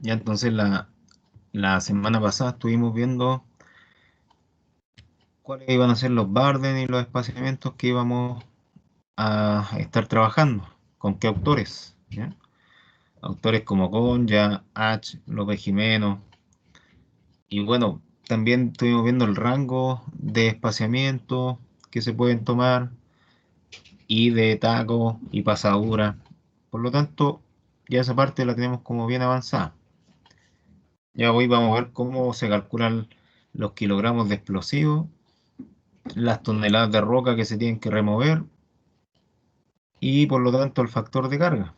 Ya entonces la semana pasada estuvimos viendo cuáles iban a ser los burden y los espaciamientos que íbamos a estar trabajando, con qué autores, ¿ya? Autores como Conja, H, López Jimeno, y bueno, también estuvimos viendo el rango de espaciamiento que se pueden tomar y de taco y pasadura. Por lo tanto, ya esa parte la tenemos como bien avanzada. Ya hoy vamos a ver cómo se calculan los kilogramos de explosivos, las toneladas de roca que se tienen que remover y por lo tanto el factor de carga,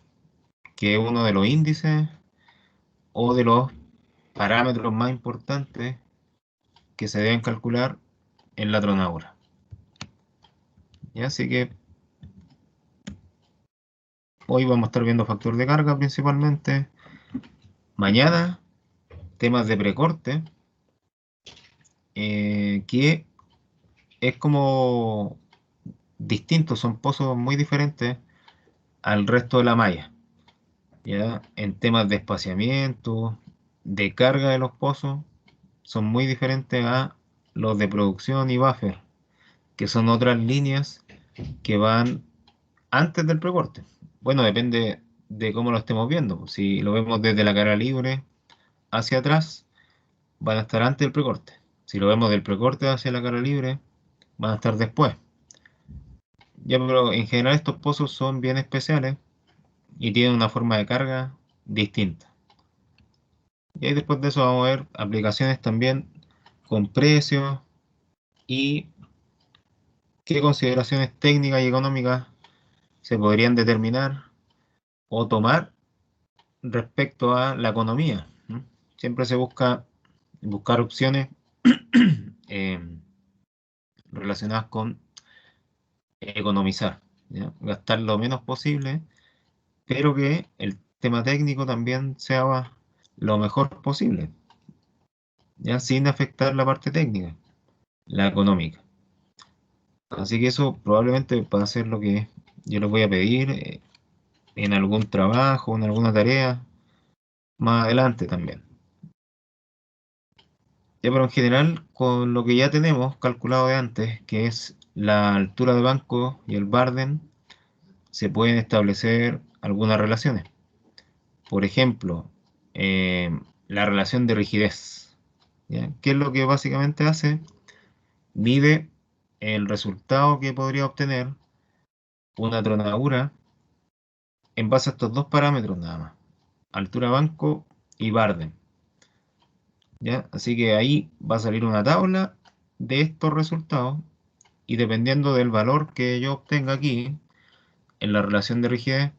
que es uno de los índices o de los parámetros más importantes que se deben calcular en la tronadura. ¿Ya? Así que hoy vamos a estar viendo factor de carga principalmente. Mañana, temas de precorte, que es como distinto, son pozos muy diferentes al resto de la malla. ¿Ya? En temas de espaciamiento, de carga de los pozos, son muy diferentes a los de producción y buffer, que son otras líneas que van antes del precorte. Bueno, depende de cómo lo estemos viendo. Si lo vemos desde la cara libre hacia atrás, van a estar antes del precorte. Si lo vemos del precorte hacia la cara libre, van a estar después. Ya, pero en general estos pozos son bien especiales y tienen una forma de carga distinta. Y ahí después de eso vamos a ver aplicaciones también con precios y qué consideraciones técnicas y económicas se podrían determinar o tomar respecto a la economía. ¿No? Siempre se busca buscar opciones eh, relacionadas con economizar, ¿ya? Gastar lo menos posible, pero que el tema técnico también sea lo mejor posible, ¿ya? Sin afectar la parte técnica, la económica. Así que eso probablemente va a ser lo que yo les voy a pedir en algún trabajo, en alguna tarea, más adelante también. Ya, pero en general, con lo que ya tenemos calculado de antes, que es la altura de banco y el Barden, se pueden establecer algunas relaciones. Por ejemplo, la relación de rigidez, ¿ya? ¿Qué es lo que básicamente hace? Mide el resultado que podría obtener una tronadura en base a estos dos parámetros nada más, altura banco y Barden, ¿ya? Así que ahí va a salir una tabla de estos resultados y dependiendo del valor que yo obtenga aquí en la relación de rigidez,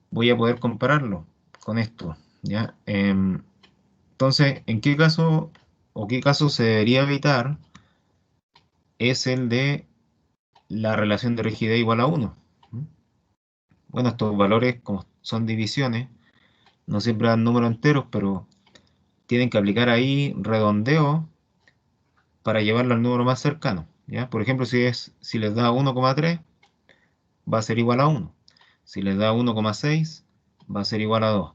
voy a poder compararlo con esto, ¿ya? Entonces, ¿en qué caso o qué caso se debería evitar? Es el de la relación de rigidez igual a 1. Bueno, estos valores, como son divisiones, no siempre dan números enteros, pero tienen que aplicar ahí redondeo para llevarlo al número más cercano, ¿ya? Por ejemplo, si les da 1,3, va a ser igual a 1. Si les da 1,6, va a ser igual a 2.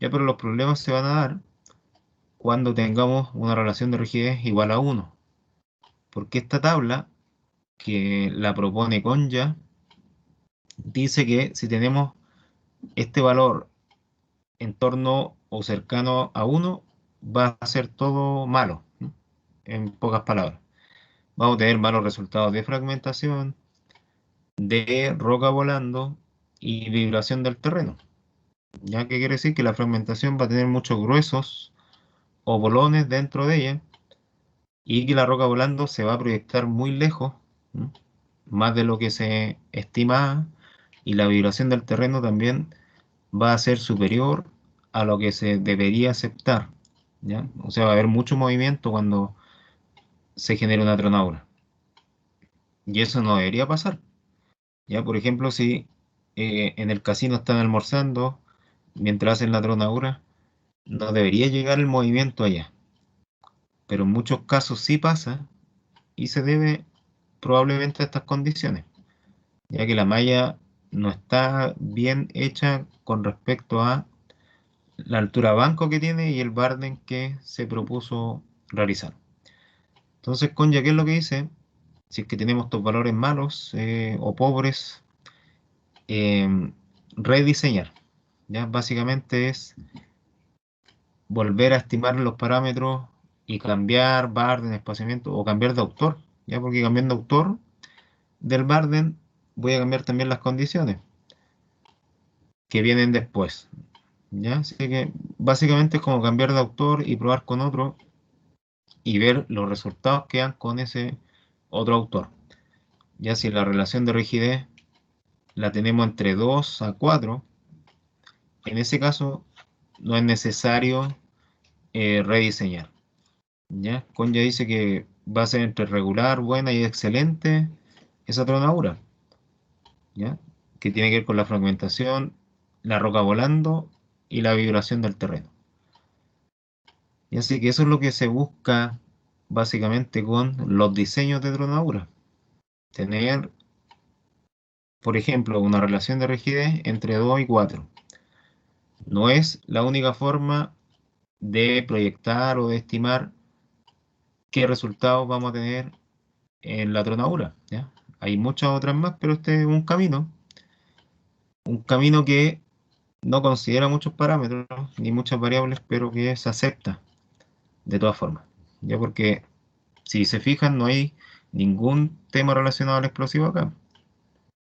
Ya, pero los problemas se van a dar cuando tengamos una relación de rigidez igual a 1. Porque esta tabla, que la propone Conja, dice que si tenemos este valor en torno o cercano a 1, va a ser todo malo, ¿no? En pocas palabras. Vamos a tener malos resultados de fragmentación, de roca volando y vibración del terreno. ¿Ya? ¿Qué quiere decir? Que la fragmentación va a tener muchos gruesos o bolones dentro de ella y que la roca volando se va a proyectar muy lejos, ¿no? Más de lo que se estimaba, y la vibración del terreno también va a ser superior a lo que se debería aceptar, ¿ya? O sea, va a haber mucho movimiento cuando se genera una tronadura. Y eso no debería pasar. ¿Ya? Por ejemplo, si en el casino están almorzando mientras hacen la tronadura, no debería llegar el movimiento allá. Pero en muchos casos sí pasa y se debe probablemente a estas condiciones, ya que la malla no está bien hecha con respecto a la altura banco que tiene y el Barden que se propuso realizar. Entonces, Conja, ¿qué es lo que dice? Si es que tenemos estos valores malos o pobres, rediseñar. ¿Ya? Básicamente es volver a estimar los parámetros y cambiar Barden, espaciamiento o cambiar de autor. ¿Ya? Porque cambiando de autor del Barden voy a cambiar también las condiciones que vienen después. ¿Ya? Así que básicamente es como cambiar de autor y probar con otro y ver los resultados que dan con ese otro autor. Ya si la relación de rigidez la tenemos entre 2 a 4, en ese caso no es necesario rediseñar. ¿Ya? Konya dice que va a ser entre regular, buena y excelente esa tronadura, ¿ya? Que tiene que ver con la fragmentación, la roca volando y la vibración del terreno. Y así que eso es lo que se busca básicamente con los diseños de tronadura. Tener, por ejemplo, una relación de rigidez entre 2 y 4. No es la única forma de proyectar o de estimar qué resultados vamos a tener en la tronadura, ¿ya? Hay muchas otras más, pero este es un camino que no considera muchos parámetros ni muchas variables, pero que se acepta de todas formas, ¿ya? Porque si se fijan, no hay ningún tema relacionado al explosivo acá,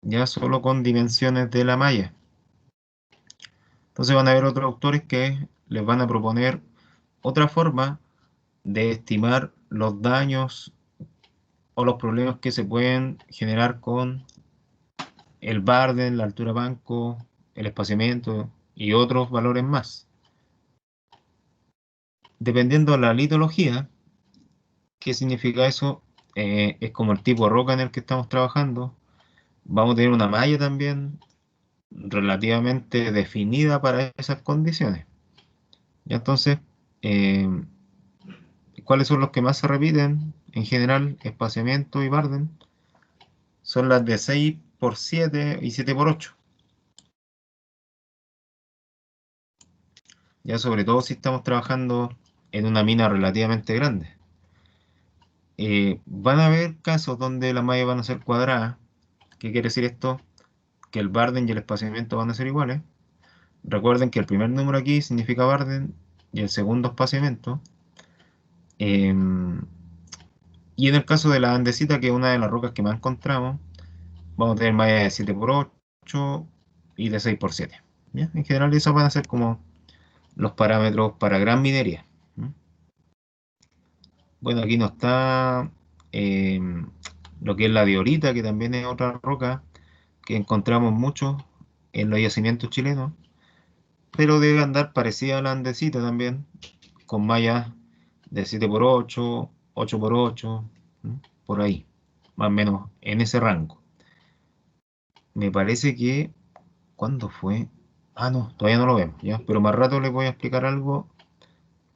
ya solo con dimensiones de la malla. Entonces van a haber otros autores que les van a proponer otra forma de estimar los daños o los problemas que se pueden generar con el Barden, la altura banco, el espaciamiento y otros valores más. Dependiendo de la litología, ¿qué significa eso? Es como el tipo de roca en el que estamos trabajando. Vamos a tener una malla también relativamente definida para esas condiciones. Y entonces, eh, ¿cuáles son los que más se repiten? En general, espaciamiento y Barden son las de 6 por 7 y 7 por 8. Ya sobre todo si estamos trabajando en una mina relativamente grande. Van a haber casos donde las mallas van a ser cuadradas. ¿Qué quiere decir esto? Que el Barden y el espaciamiento van a ser iguales. Recuerden que el primer número aquí significa Barden y el segundo espaciamiento. Y en el caso de la andesita, que es una de las rocas que más encontramos, vamos a tener mallas de 7 por 8 y de 6 por 7. ¿Ya? En general, esos van a ser como los parámetros para gran minería. ¿Mm? Bueno, aquí no está eh, lo que es la diorita, que también es otra roca que encontramos mucho en los yacimientos chilenos, pero debe andar parecida a la andesita también, con mallas de 7 por 8, 8 por 8, por ahí, más o menos en ese rango. Me parece que, ¿cuándo fue? Ah, no, todavía no lo vemos, ¿ya? Pero más rato les voy a explicar algo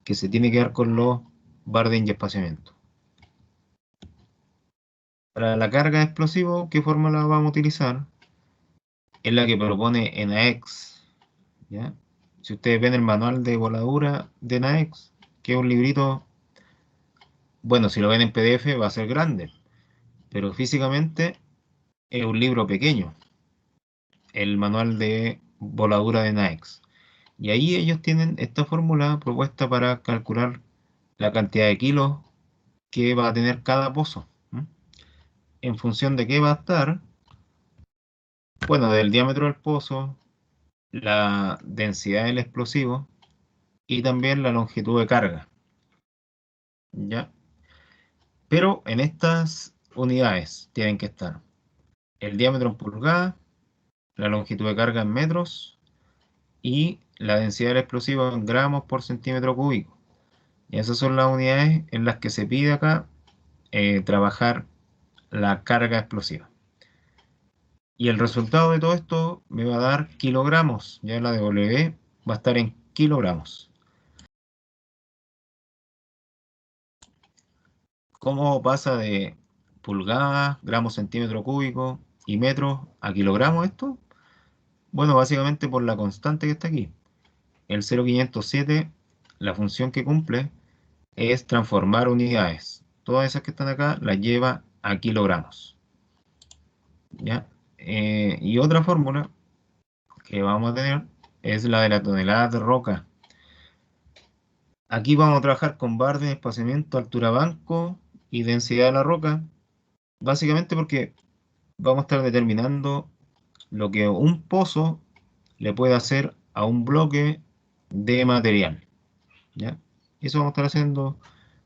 que se tiene que ver con los Barden y espaciamiento. Para la carga de explosivo, ¿qué fórmula vamos a utilizar? Es la que propone NAEX, ¿ya? Si ustedes ven el manual de voladura de NAEX, que es un librito, bueno, si lo ven en PDF va a ser grande, pero físicamente es un libro pequeño, el manual de voladura de NAEX. Y ahí ellos tienen esta fórmula propuesta para calcular la cantidad de kilos que va a tener cada pozo. ¿M? En función de qué va a estar, bueno, del diámetro del pozo, la densidad del explosivo y también la longitud de carga. ¿Ya? Pero en estas unidades tienen que estar el diámetro en pulgadas, la longitud de carga en metros y la densidad del explosivo en gramos por centímetro cúbico. Y esas son las unidades en las que se pide acá trabajar la carga explosiva. Y el resultado de todo esto me va a dar kilogramos. Ya la de W va a estar en kilogramos. ¿Cómo pasa de pulgadas, gramos, centímetro cúbico y metros a kilogramos esto? Bueno, básicamente por la constante que está aquí. el 0507, la función que cumple es transformar unidades. Todas esas que están acá las lleva a kilogramos. ¿Ya? Y otra fórmula que vamos a tener es la de la tonelada de roca. Aquí vamos a trabajar con Barden, espaciamiento, altura banco y densidad de la roca, básicamente porque vamos a estar determinando lo que un pozo le puede hacer a un bloque de material. ¿Ya? Eso vamos a estar haciendo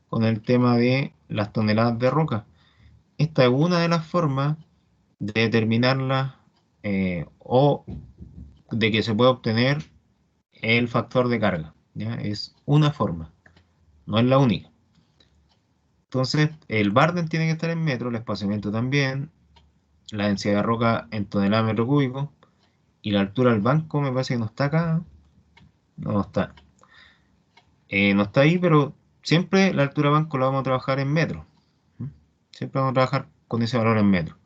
con el tema de las toneladas de roca. Esta es una de las formas de determinarla o de que se puede obtener el factor de carga. ¿Ya? Es una forma, no es la única. Entonces, el Barden tiene que estar en metro, el espaciamiento también, la densidad de roca en tonelada metro cúbico, y la altura del banco me parece que no está acá. No está. No está ahí, pero siempre la altura banco la vamos a trabajar en metro. ¿Mm? Siempre vamos a trabajar con ese valor en metro.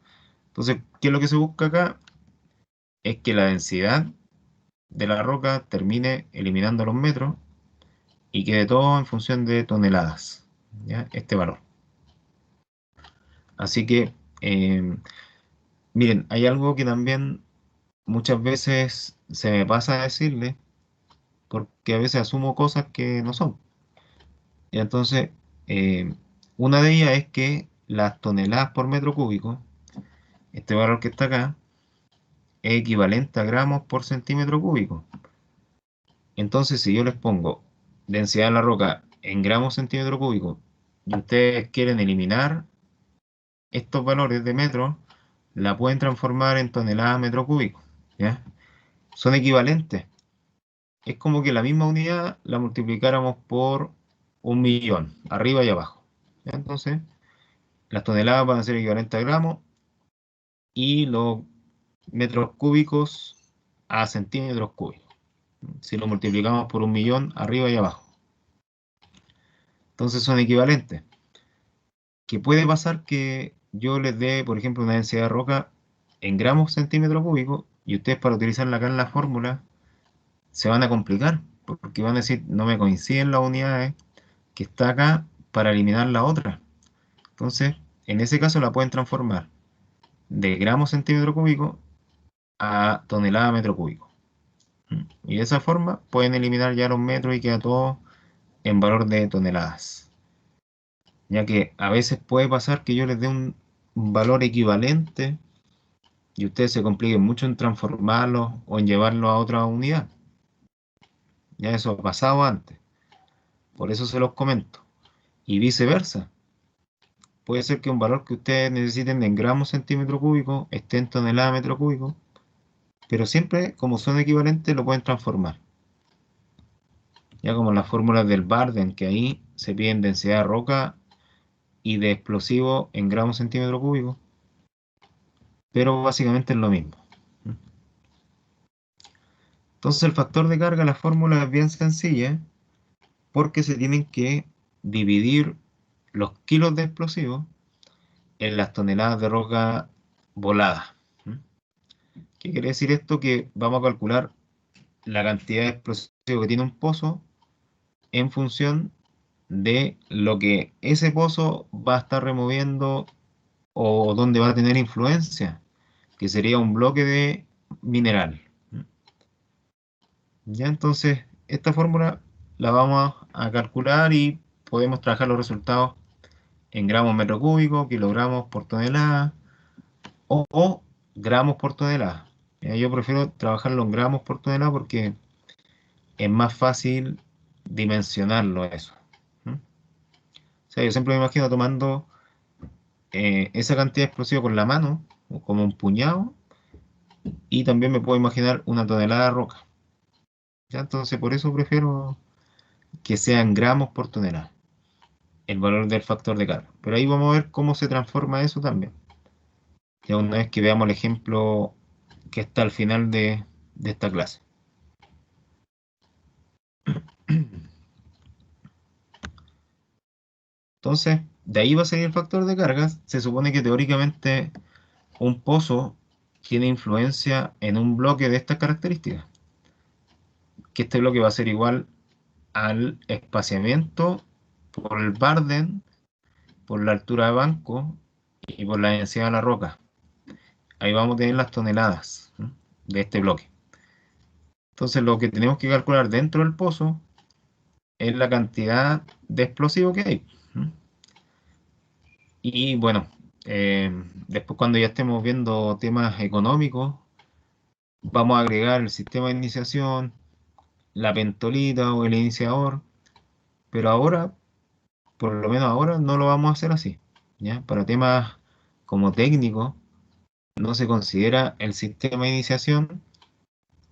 Entonces, ¿qué es lo que se busca acá? Es que la densidad de la roca termine eliminando los metros y quede todo en función de toneladas. ¿Ya? Este valor. Así que, miren, hay algo que también muchas veces se me pasa a decirle, porque a veces asumo cosas que no son. Y entonces, eh, una de ellas es que las toneladas por metro cúbico, este valor que está acá, es equivalente a gramos por centímetro cúbico. Entonces, si yo les pongo densidad de la roca en gramos centímetro cúbico y ustedes quieren eliminar estos valores de metro, la pueden transformar en toneladas metro cúbico. ¿Ya? Son equivalentes. Es como que la misma unidad la multiplicáramos por 1.000.000, arriba y abajo. ¿Ya? Entonces, las toneladas van a ser equivalentes a gramos y los metros cúbicos a centímetros cúbicos. Si lo multiplicamos por 1.000.000, arriba y abajo. Entonces son equivalentes. ¿Qué puede pasar? Que yo les dé, por ejemplo, una densidad de roca en gramos centímetro cúbico y ustedes, para utilizarla acá en la fórmula, se van a complicar porque van a decir, no me coinciden las unidades que está acá para eliminar la otra. Entonces, en ese caso la pueden transformar de gramos centímetro cúbico a tonelada metro cúbico. Y de esa forma pueden eliminar ya los metros y queda todo en valor de toneladas. Ya que a veces puede pasar que yo les dé un valor equivalente y ustedes se compliquen mucho en transformarlo o en llevarlo a otra unidad. Ya eso ha pasado antes. Por eso se los comento. Y viceversa. Puede ser que un valor que ustedes necesiten en gramos centímetro cúbico esté en tonelada metro cúbico, pero siempre, como son equivalentes, lo pueden transformar. Ya como las fórmulas del Barden, que ahí se piden densidad de roca y de explosivo en gramos centímetro cúbico, pero básicamente es lo mismo. Entonces el factor de carga, la fórmula es bien sencilla, porque se tienen que dividir los kilos de explosivo en las toneladas de roca volada. ¿Qué quiere decir esto? Que vamos a calcular la cantidad de explosivo que tiene un pozo en función de lo que ese pozo va a estar removiendo o donde va a tener influencia, que sería un bloque de mineral. Ya, entonces, esta fórmula la vamos a calcular y podemos trabajar los resultados en gramos metro cúbico, kilogramos por tonelada o gramos por tonelada. Yo prefiero trabajarlo en gramos por tonelada porque es más fácil dimensionarlo eso. ¿Mm? O sea, yo siempre me imagino tomando esa cantidad de explosivo con la mano, o como un puñado, y también me puedo imaginar una tonelada de roca. ¿Ya? Entonces, por eso prefiero que sean gramos por tonelada, el valor del factor de carga. Pero ahí vamos a ver cómo se transforma eso también. Ya una vez que veamos el ejemplo que está al final de esta clase. Entonces, de ahí va a seguir el factor de cargas. Se supone que teóricamente un pozo tiene influencia en un bloque de estas características. que este bloque va a ser igual al espaciamiento por el Barden, por la altura de banco y por la densidad de la roca. Ahí vamos a tener las toneladas, ¿m?, de este bloque. Entonces lo que tenemos que calcular dentro del pozo es la cantidad de explosivo que hay, ¿m? Y bueno, después cuando ya estemos viendo temas económicos, vamos a agregar el sistema de iniciación, la pentolita o el iniciador, pero ahora, por lo menos ahora, no lo vamos a hacer así, ¿ya? Para temas como técnicos, no se considera el sistema de iniciación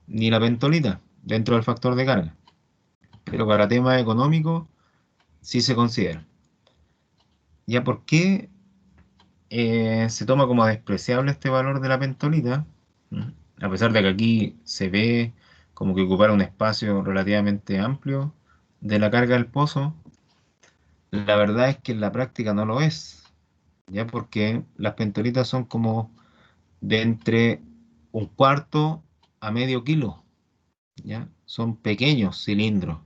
ni la pentolita dentro del factor de carga, pero para temas económicos sí se considera. ¿Ya por qué se toma como despreciable este valor de la pentolita? ¿Mm? A pesar de que aquí se ve como que ocupar un espacio relativamente amplio de la carga del pozo, la verdad es que en la práctica no lo es, ya porque las pentolitas son como de entre un cuarto a medio kilo, ¿ya? Son pequeños cilindros.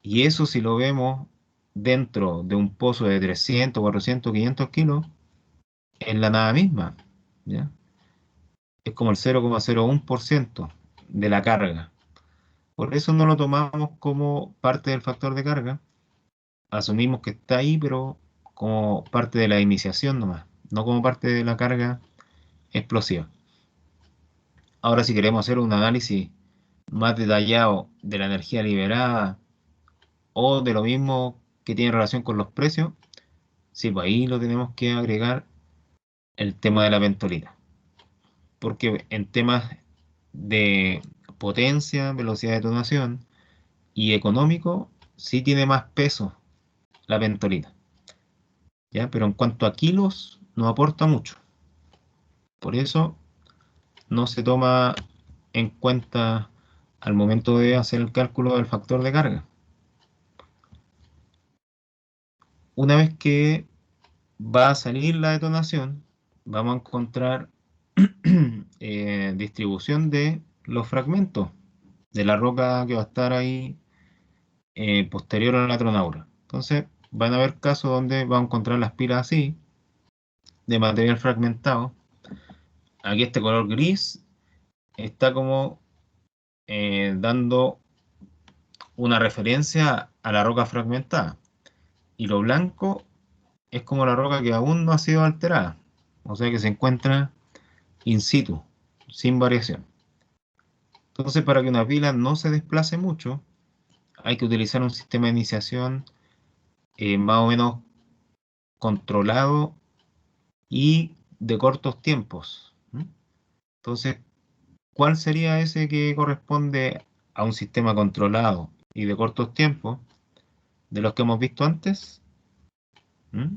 Y eso si lo vemos dentro de un pozo de 300, 400, 500 kilos, es la nada misma, ¿ya? Es como el 0,01% de la carga. Por eso no lo tomamos como parte del factor de carga. Asumimos que está ahí, pero como parte de la iniciación nomás, no como parte de la carga explosiva. Ahora, si queremos hacer un análisis más detallado de la energía liberada o de lo mismo que tiene relación con los precios, sí, pues ahí lo tenemos que agregar el tema de la ventolina. Porque en temas de potencia, velocidad de detonación y económico, sí tiene más peso la ventolina, ¿ya? Pero en cuanto a kilos, no aporta mucho. Por eso no se toma en cuenta al momento de hacer el cálculo del factor de carga. Una vez que va a salir la detonación, vamos a encontrar distribución de los fragmentos de la roca que va a estar ahí posterior a la tronadura. Entonces, van a haber casos donde va a encontrar las pilas así, de material fragmentado. Aquí este color gris está como dando una referencia a la roca fragmentada. Y lo blanco es como la roca que aún no ha sido alterada, o sea que se encuentra in situ, sin variación. Entonces, para que una pila no se desplace mucho, hay que utilizar un sistema de iniciación más o menos controlado y de cortos tiempos. ¿M? Entonces, ¿cuál sería ese que corresponde a un sistema controlado y de cortos tiempos de los que hemos visto antes? ¿M?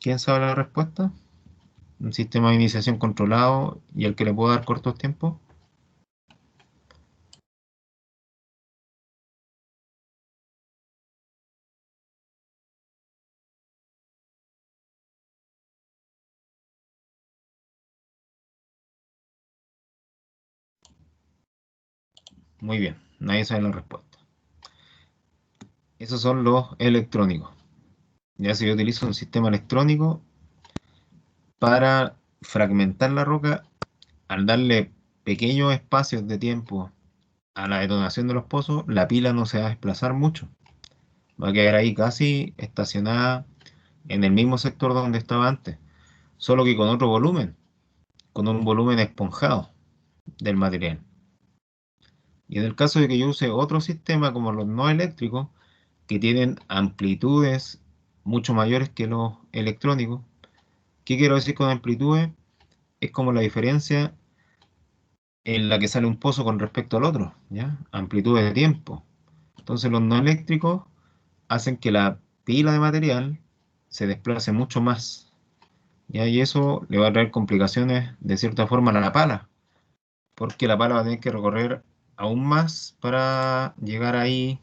¿Quién sabe la respuesta? Un sistema de iniciación controlado y el que le puedo dar cortos tiempos. Muy bien, nadie sabe la respuesta. Esos son los electrónicos. Ya si yo utilizo un sistema electrónico para fragmentar la roca, al darle pequeños espacios de tiempo a la detonación de los pozos, la pila no se va a desplazar mucho. Va a quedar ahí casi estacionada en el mismo sector donde estaba antes, solo que con otro volumen, con un volumen esponjado del material. Y en el caso de que yo use otro sistema como los no eléctricos, que tienen amplitudes mucho mayores que los electrónicos, ¿qué quiero decir con amplitudes? Es como la diferencia en la que sale un pozo con respecto al otro, ¿ya? Amplitudes de tiempo. Entonces los no eléctricos hacen que la pila de material se desplace mucho más, ¿ya? Y eso le va a traer complicaciones de cierta forma a la pala, porque la pala va a tener que recorrer aún más para llegar ahí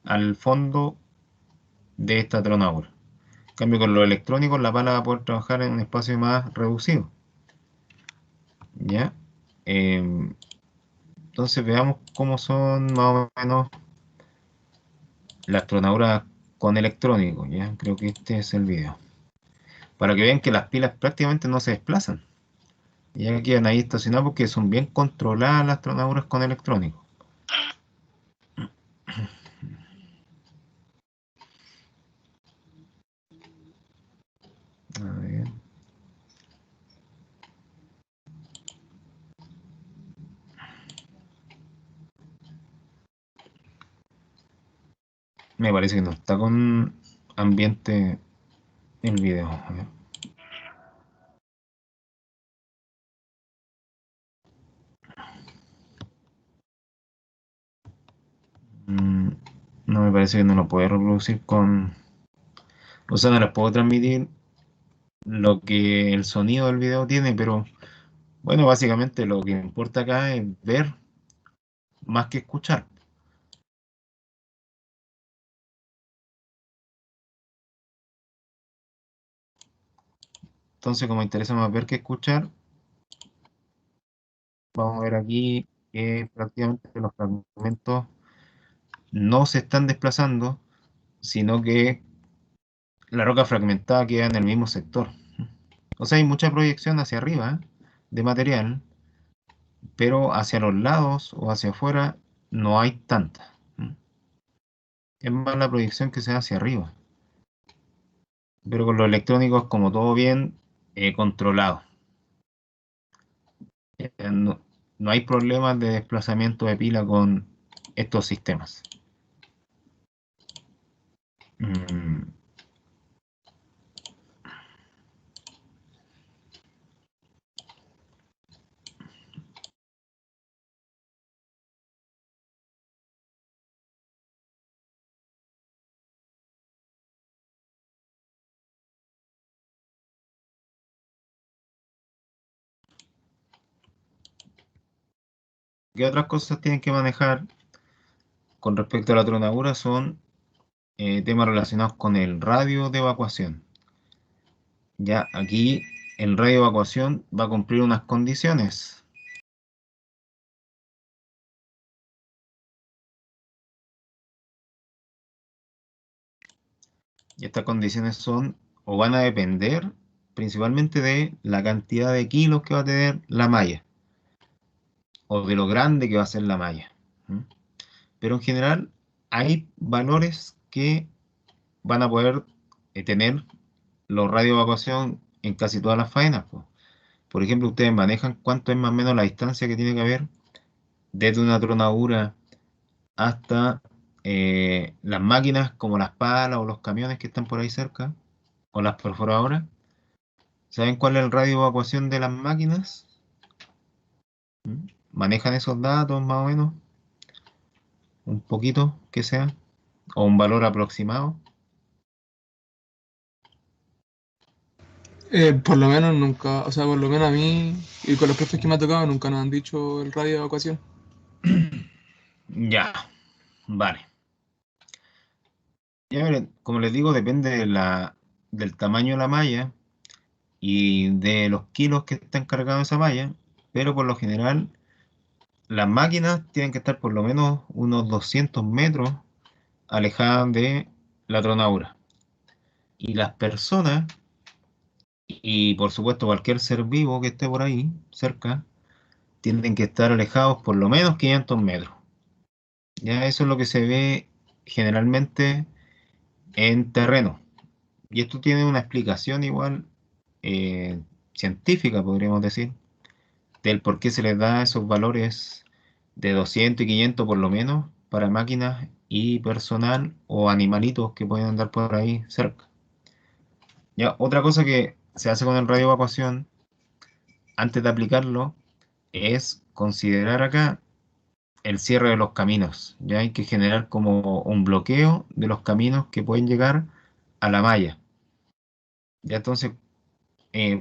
al fondo de esta tronadura. En cambio, con los electrónicos, la pala va a poder trabajar en un espacio más reducido, ¿ya? Entonces veamos cómo son más o menos las tronadura con electrónico, ¿ya? Creo que este es el video. Para que vean que las pilas prácticamente no se desplazan. Ya quedan ahí estacionadas porque son bien controladas las tronaduras con electrónico. A ver. Me parece que no está con ambiente el video. A ver. Mm, no, me parece que no lo puede reproducir con... O sea, no les puedo transmitir lo que el sonido del video tiene, pero bueno, básicamente lo que importa acá es ver más que escuchar. Entonces, como interesa más ver que escuchar, vamos a ver aquí que prácticamente los fragmentos no se están desplazando, sino que la roca fragmentada queda en el mismo sector. O sea, hay mucha proyección hacia arriba, de material, pero hacia los lados o hacia afuera no hay tanta. Es más la proyección que se da hacia arriba. Pero con los electrónicos, como todo bien controlado. No, no hay problemas de desplazamiento de pila con estos sistemas. Mm, ¿Qué otras cosas tienen que manejar con respecto a la tronadura? Son temas relacionados con el radio de evacuación. Ya aquí el radio de evacuación va a cumplir unas condiciones. Y estas condiciones son o van a depender principalmente de la cantidad de kilos que va a tener la malla o de lo grande que va a ser la malla. ¿Mm? Pero en general hay valores que van a poder tener los radios de evacuación en casi todas las faenas, po. Por ejemplo, ustedes manejan cuánto es más o menos la distancia que tiene que haber desde una tronadura hasta las máquinas como las palas o los camiones que están por ahí cerca o las perforadoras. ¿Saben cuál es el radio de evacuación de las máquinas? ¿Mm? ¿Manejan esos datos más o menos? Un poquito que sea, o un valor aproximado. Por lo menos nunca, o sea, por lo menos a mí y con los profes que me ha tocado nunca nos han dicho el radio de evacuación. Ya, vale. Ya miren, como les digo, depende de del tamaño de la malla y de los kilos que están cargados esa malla, pero por lo general las máquinas tienen que estar por lo menos unos 200 metros alejadas de la tronadura. Y las personas, y por supuesto cualquier ser vivo que esté por ahí cerca, tienen que estar alejados por lo menos 500 metros. Ya eso es lo que se ve generalmente en terreno. Y esto tiene una explicación igual científica, podríamos decir, del por qué se les da esos valores de 200 y 500 por lo menos para máquinas y personal o animalitos que pueden andar por ahí cerca. Ya, otra cosa que se hace con el radio evacuación antes de aplicarlo es considerar acá el cierre de los caminos. Ya hay que generar como un bloqueo de los caminos que pueden llegar a la malla. Ya entonces,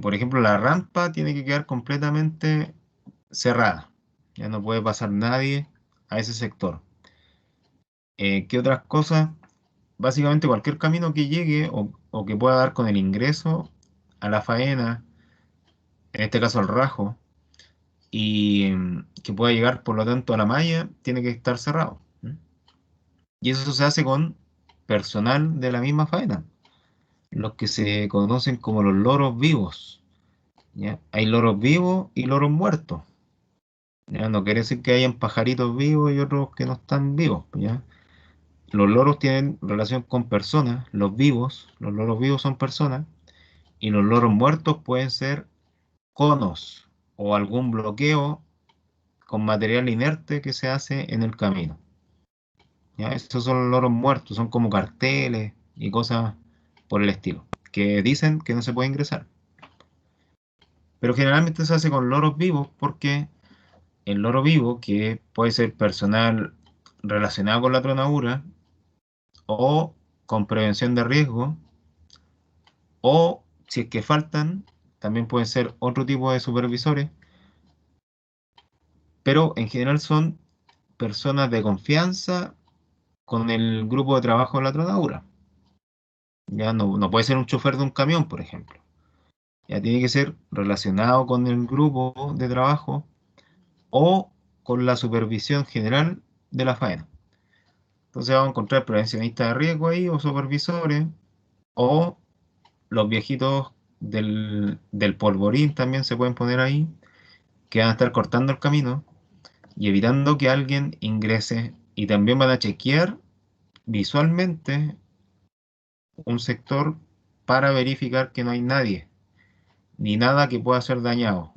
por ejemplo, la rampa tiene que quedar completamente cerrada. Ya no puede pasar nadie a ese sector. ¿Qué otras cosas? Básicamente cualquier camino que llegue o que pueda dar con el ingreso a la faena, en este caso al rajo, y que pueda llegar, por lo tanto, a la malla, tiene que estar cerrado. Y eso se hace con personal de la misma faena, los que se conocen como los loros vivos. ¿Ya? Hay loros vivos y loros muertos. ¿Ya? No quiere decir que hayan pajaritos vivos y otros que no están vivos. ¿Ya? Los loros tienen relación con personas, los loros vivos son personas, y los loros muertos pueden ser conos o algún bloqueo con material inerte que se hace en el camino. ¿Ya? Estos son los loros muertos, son como carteles y cosas por el estilo, que dicen que no se puede ingresar. Pero generalmente se hace con loros vivos porque el loro vivo, que puede ser personal relacionado con la tronadura o con prevención de riesgo, o si es que faltan, también pueden ser otro tipo de supervisores, pero en general son personas de confianza con el grupo de trabajo de la tronadura. Ya no puede ser un chofer de un camión, por ejemplo. Ya tiene que ser relacionado con el grupo de trabajo o con la supervisión general de la faena. Entonces vamos a encontrar prevencionistas de riesgo ahí o supervisores o los viejitos del polvorín también se pueden poner ahí, que van a estar cortando el camino y evitando que alguien ingrese, y también van a chequear visualmente un sector para verificar que no hay nadie ni nada que pueda ser dañado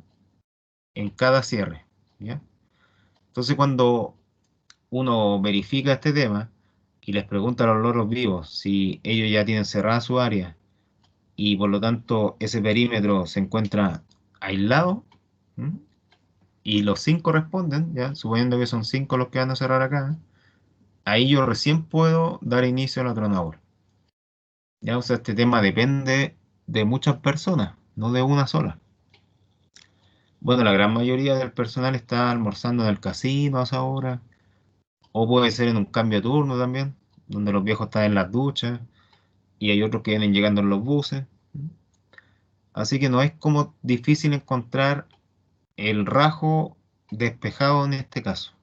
en cada cierre. ¿Ya? Entonces cuando uno verifica este tema y les pregunta a los loros vivos si ellos ya tienen cerrada su área y por lo tanto ese perímetro se encuentra aislado, ¿m? Y los 5 responden, ya suponiendo que son 5 los que van a cerrar acá, ahí yo recién puedo dar inicio a la tronadura. Ya, o sea, este tema depende de muchas personas, no de una sola. Bueno, la gran mayoría del personal está almorzando en el casino a esa hora, o puede ser en un cambio de turno también, donde los viejos están en las duchas y hay otros que vienen llegando en los buses. Así que no es como difícil encontrar el rajo despejado en este caso,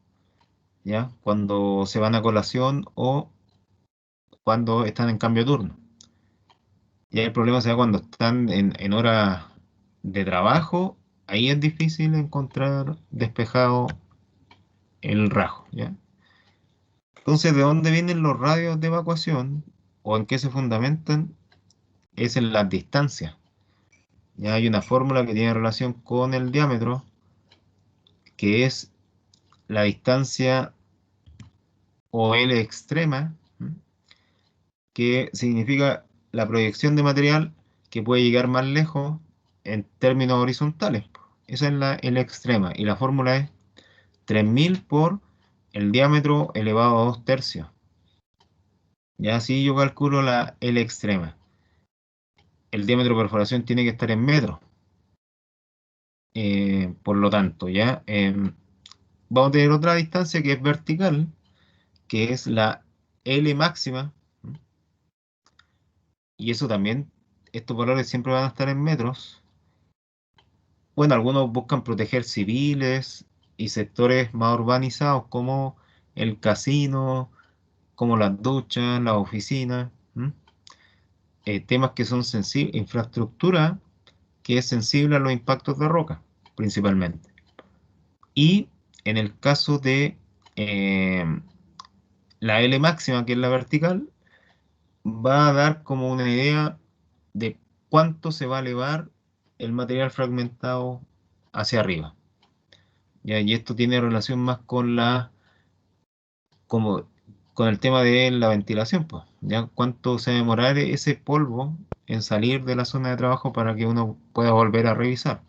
¿ya? Cuando se van a colación o cuando están en cambio de turno. Y el problema se da cuando están en horas de trabajo, ahí es difícil encontrar despejado el rajo, ¿ya? Entonces, ¿de dónde vienen los radios de evacuación o en qué se fundamentan? Es en las distancias. Ya hay una fórmula que tiene relación con el diámetro, que es la distancia o L extrema, ¿m? Que significa la proyección de material que puede llegar más lejos en términos horizontales. Esa es la L extrema y la fórmula es 3000 por el diámetro elevado a 2 tercios. Ya así yo calculo la L extrema. El diámetro de perforación tiene que estar en metros. Por lo tanto, ya vamos a tener otra distancia que es vertical, que es la L máxima, y eso también, estos valores siempre van a estar en metros. Bueno, algunos buscan proteger civiles y sectores más urbanizados como el casino, como las duchas, las oficinas, temas que son sensibles, infraestructura que es sensible a los impactos de roca, principalmente. Y en el caso de eh, la L máxima, que es la vertical, va a dar como una idea de cuánto se va a elevar el material fragmentado hacia arriba. ¿Ya? Y esto tiene relación más con como, con el tema de la ventilación, pues, ¿ya? Cuánto se va a demorar ese polvo en salir de la zona de trabajo para que uno pueda volver a revisar.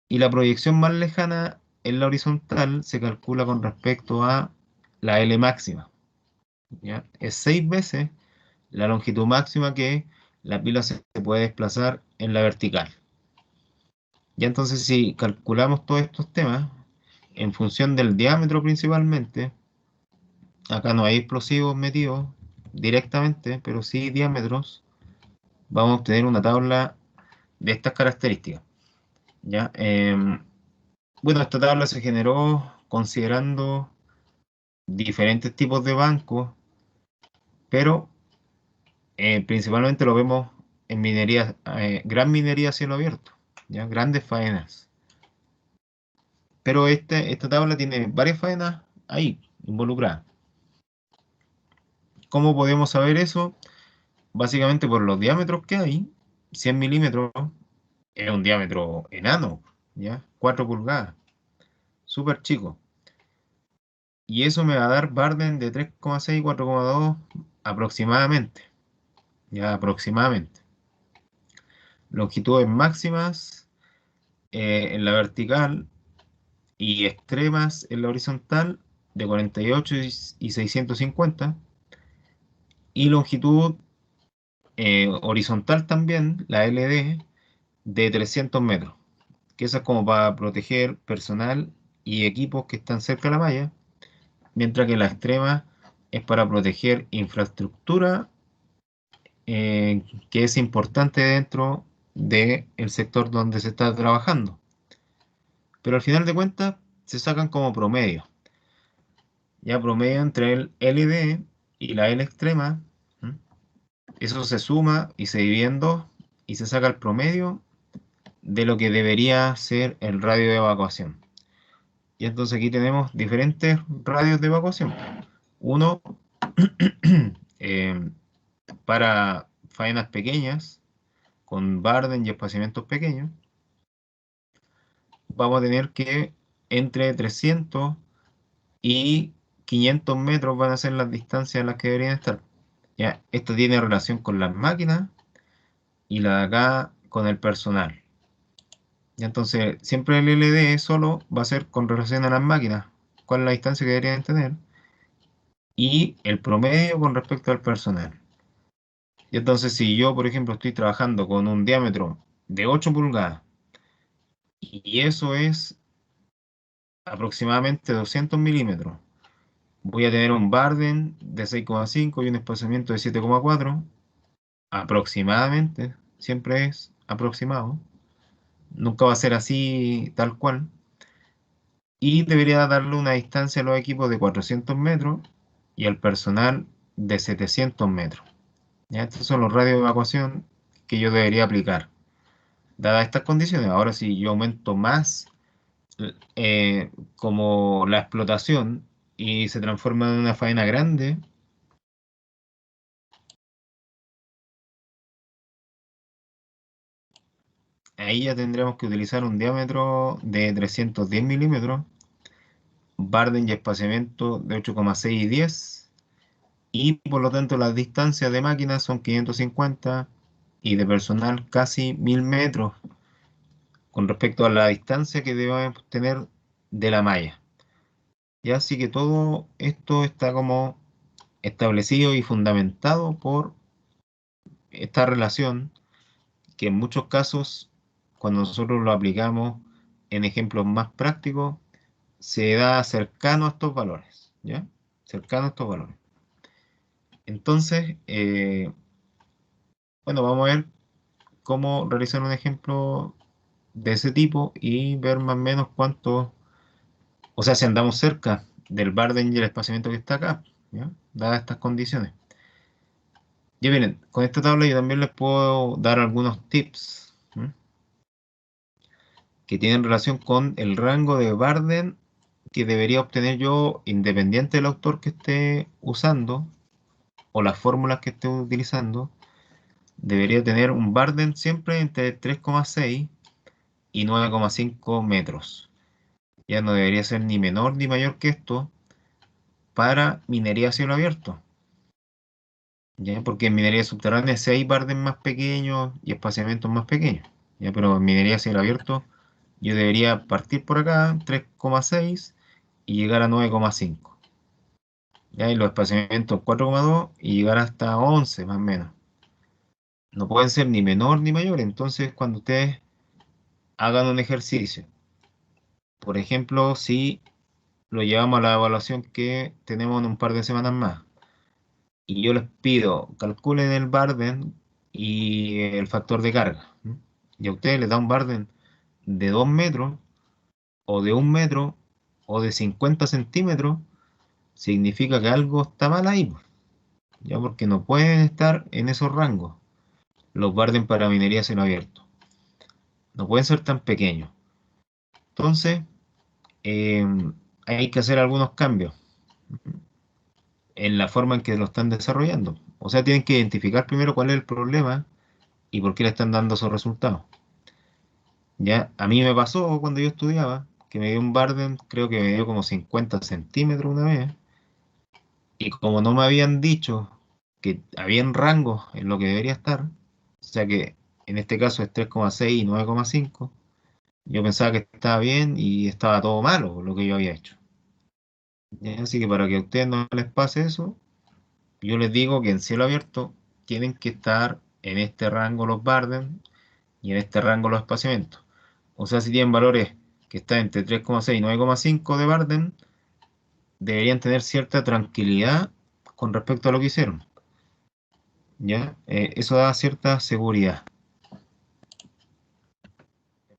Y la proyección más lejana en la horizontal se calcula con respecto a la L máxima, ¿ya? Es 6 veces la longitud máxima que la pila se puede desplazar en la vertical. Ya entonces, si calculamos todos estos temas en función del diámetro principalmente, acá no hay explosivos metidos directamente, pero sí diámetros, vamos a obtener una tabla de estas características. ¿Ya? Bueno, esta tabla se generó considerando diferentes tipos de bancos, pero principalmente lo vemos en minería, gran minería a cielo abierto, ¿ya? Grandes faenas. Pero esta tabla tiene varias faenas ahí involucradas. ¿Cómo podemos saber eso? Básicamente por los diámetros que hay. 100 milímetros es un diámetro enano, ¿ya? 4 pulgadas, súper chico. Y eso me va a dar Barden de 3,6, 4,2 aproximadamente, ya aproximadamente. Longitudes máximas en la vertical y extremas en la horizontal de 48 y 650. Y longitud horizontal también, la LD, de 300 metros, que esa es como para proteger personal y equipos que están cerca de la malla, mientras que la extrema es para proteger infraestructura que es importante dentro del sector donde se está trabajando. Pero al final de cuentas se sacan como promedio. Ya promedio entre el LD y la L extrema. ¿Mm? Eso se suma y se divide en dos y se saca el promedio de lo que debería ser el radio de evacuación. Y entonces aquí tenemos diferentes radios de evacuación. Uno eh, para faenas pequeñas, con barden y espaciamientos pequeños. Vamos a tener que entre 300 y 500 metros van a ser las distancias en las que deberían estar. Ya, esto tiene relación con las máquinas y la de acá con el personal. Y entonces, siempre el LD solo va a ser con relación a las máquinas, cuál es la distancia que deberían tener, y el promedio con respecto al personal. Y entonces, si yo, por ejemplo, estoy trabajando con un diámetro de 8 pulgadas, y eso es aproximadamente 200 milímetros, voy a tener un Barden de 6,5 y un espaciamiento de 7,4, aproximadamente, siempre es aproximado, nunca va a ser así tal cual. Y debería darle una distancia a los equipos de 400 metros y al personal de 700 metros. ¿Ya? Estos son los radios de evacuación que yo debería aplicar. Dadas estas condiciones, ahora si yo aumento más como la explotación y se transforma en una faena grande, ahí ya tendremos que utilizar un diámetro de 310 milímetros, Barden y espaciamiento de 8,6 y 10, y por lo tanto las distancias de máquinas son 550 y de personal casi 1000 metros con respecto a la distancia que debemos tener de la malla. Ya así que todo esto está como establecido y fundamentado por esta relación que en muchos casos, cuando nosotros lo aplicamos en ejemplos más prácticos, se da cercano a estos valores, ¿ya? Cercano a estos valores. Entonces, bueno, vamos a ver cómo realizar un ejemplo de ese tipo y ver más o menos cuánto, o sea, si andamos cerca del Barden y el espaciamiento que está acá, ¿ya? Dadas estas condiciones. Ya miren, con esta tabla yo también les puedo dar algunos tips, ¿m? Que tienen relación con el rango de Barden que debería obtener yo independiente del autor que esté usando o las fórmulas que esté utilizando. Debería tener un Barden siempre entre 3,6 y 9,5 metros. Ya no debería ser ni menor ni mayor que esto para minería a cielo abierto. ¿Ya? Porque en minería subterránea sí hay Barden más pequeños y espaciamientos más pequeños. ¿Ya? Pero en minería a cielo abierto yo debería partir por acá, 3,6 y llegar a 9,5. ¿Ya? Y los espaciamientos 4,2 y llegar hasta 11 más o menos. No pueden ser ni menor ni mayor. Entonces, cuando ustedes hagan un ejercicio, por ejemplo, si lo llevamos a la evaluación que tenemos en un par de semanas más, y yo les pido, calculen el Barden y el factor de carga, ¿m? Y a ustedes les da un Barden de 2 metros o de 1 metro o de 50 centímetros, significa que algo está mal ahí, pues, ya porque no pueden estar en esos rangos los Barden para minería a cielo abierto. No pueden ser tan pequeños. Entonces, eh, hay que hacer algunos cambios en la forma en que lo están desarrollando. O sea, tienen que identificar primero cuál es el problema y por qué le están dando esos resultados. Ya, a mí me pasó cuando yo estudiaba que me dio un Barden, creo que me dio como 50 centímetros una vez, y como no me habían dicho que habían rangos en lo que debería estar, o sea que en este caso es 3,6 y 9,5, yo pensaba que estaba bien y estaba todo malo lo que yo había hecho. ¿Ya? Así que para que a ustedes no les pase eso, yo les digo que en cielo abierto tienen que estar en este rango los Barden y en este rango los espaciamientos. O sea, si tienen valores que están entre 3,6 y 9,5 de Barden, deberían tener cierta tranquilidad con respecto a lo que hicieron. ¿Ya? Eso da cierta seguridad.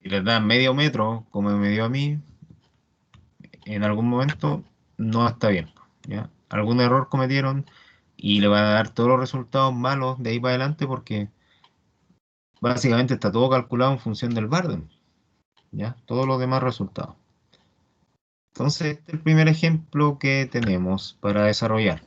Si les da medio metro, como me dio a mí, en algún momento no está bien. ¿Ya? Algún error cometieron y le van a dar todos los resultados malos de ahí para adelante porque básicamente está todo calculado en función del Barden. ¿Ya? Todos los demás resultados. Entonces, este es el primer ejemplo que tenemos para desarrollar.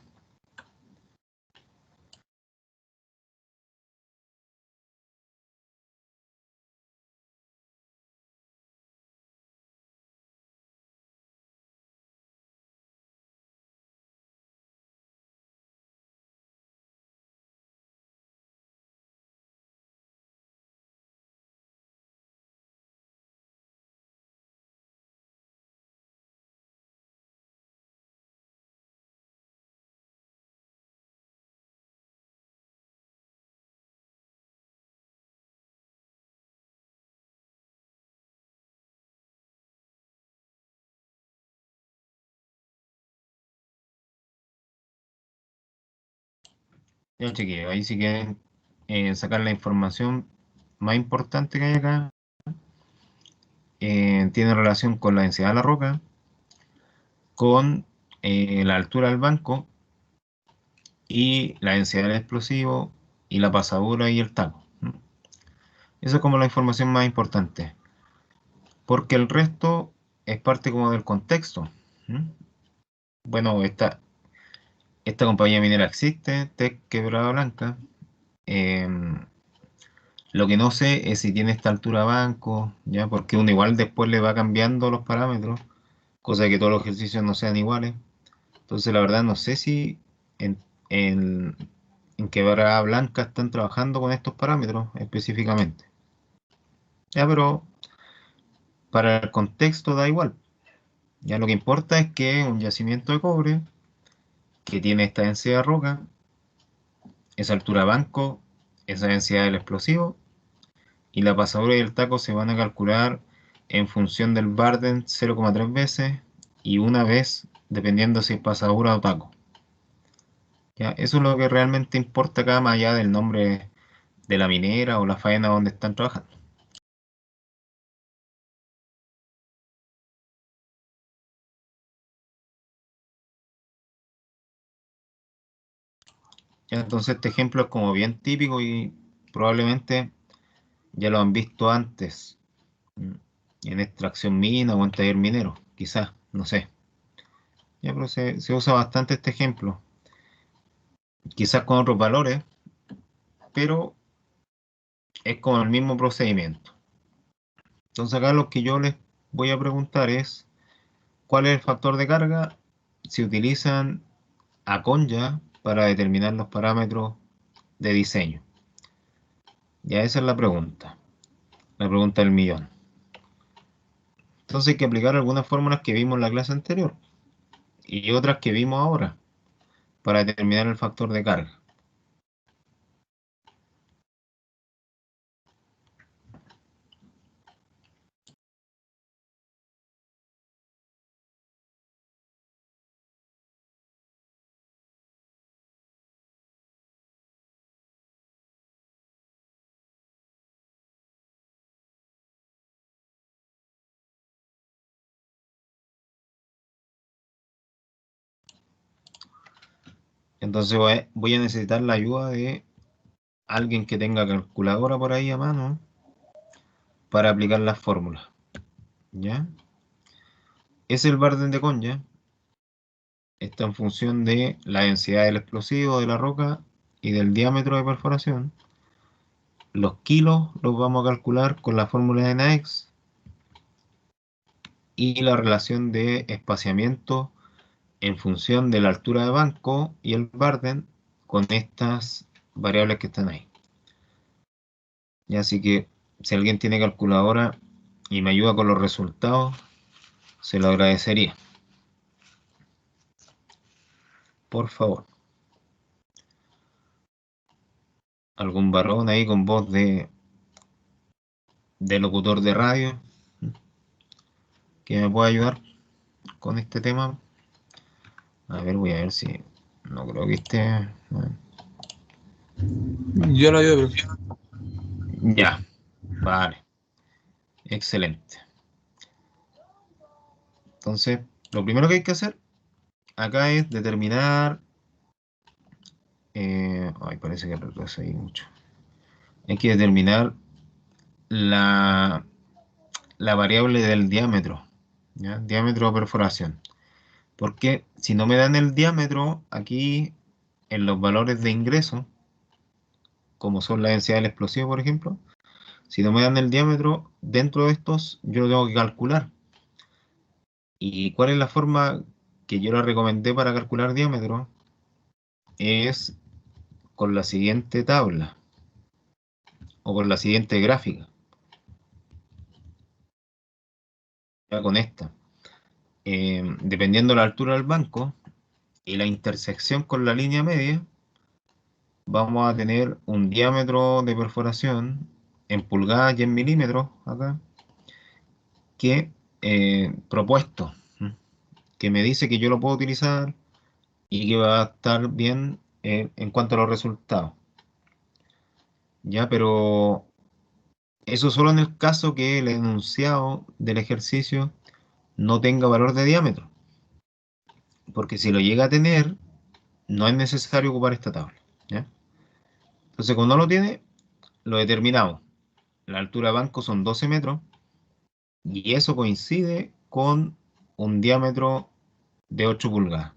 Ya, chiquillos, ahí si quieren sacar la información más importante que hay acá, tiene relación con la densidad de la roca, con la altura del banco y la densidad del explosivo y la pasadura y el taco. Esa es como la información más importante, porque el resto es parte como del contexto. ¿Mm? Bueno, esta compañía minera existe, Teck Quebrada Blanca. em, Lo que no sé es si tiene esta altura banco, ¿ya? Porque uno igual después le va cambiando los parámetros, cosa de que todos los ejercicios no sean iguales. Entonces, la verdad, no sé si en, en, en Quebrada Blanca están trabajando con estos parámetros específicamente. Ya, pero para el contexto da igual. Ya lo que importa es que es un yacimiento de cobre que tiene esta densidad de roca, esa altura banco, esa densidad del explosivo y la pasadura y el taco se van a calcular en función del Barden 0,3 veces y una vez dependiendo si es pasadura o taco. ¿Ya? Eso es lo que realmente importa acá más allá del nombre de la minera o la faena donde están trabajando. ¿Ya? Entonces este ejemplo es como bien típico y probablemente ya lo han visto antes, ¿m? En extracción mina o en taller minero, quizás, no sé. Ya, pero se usa bastante este ejemplo, quizás con otros valores, pero es como el mismo procedimiento. Entonces acá lo que yo les voy a preguntar es, ¿cuál es el factor de carga si utilizan Aconya para determinar los parámetros de diseño? Ya esa es la pregunta del millón. Entonces hay que aplicar algunas fórmulas que vimos en la clase anterior y otras que vimos ahora para determinar el factor de carga. Entonces voy a necesitar la ayuda de alguien que tenga calculadora por ahí a mano para aplicar las fórmulas. ¿Ya? Es el Barden de Konya. Está en función de la densidad del explosivo de la roca y del diámetro de perforación. Los kilos los vamos a calcular con la fórmula de NAEX y la relación de espaciamiento en función de la altura de banco y el Barden con estas variables que están ahí. Y así que si alguien tiene calculadora y me ayuda con los resultados, se lo agradecería. Por favor. Algún varón ahí con voz de locutor de radio que me pueda ayudar con este tema. A ver, voy a ver si... No creo que esté... Yo lo ayudo, profe. Ya, vale. Excelente. Entonces, lo primero que hay que hacer acá es determinar... ay, parece que retrocedí mucho. Hay que determinar la variable del diámetro. ¿Ya? Diámetro de perforación. Porque si no me dan el diámetro, aquí en los valores de ingreso, como son la densidad del explosivo, por ejemplo, si no me dan el diámetro, dentro de estos yo lo tengo que calcular. ¿Y cuál es la forma que yo le recomendé para calcular diámetro? Es con la siguiente tabla o con la siguiente gráfica. Ya con esta. Dependiendo de la altura del banco y la intersección con la línea media, vamos a tener un diámetro de perforación en pulgadas y en milímetros acá, que propuesto, que me dice que yo lo puedo utilizar y que va a estar bien en cuanto a los resultados. Ya, pero eso solo en el caso que el enunciado del ejercicio no tenga valor de diámetro, porque si lo llega a tener, no es necesario ocupar esta tabla. ¿Ya? Entonces, cuando no lo tiene, lo determinamos. La altura de banco son 12 metros y eso coincide con un diámetro de 8 pulgadas.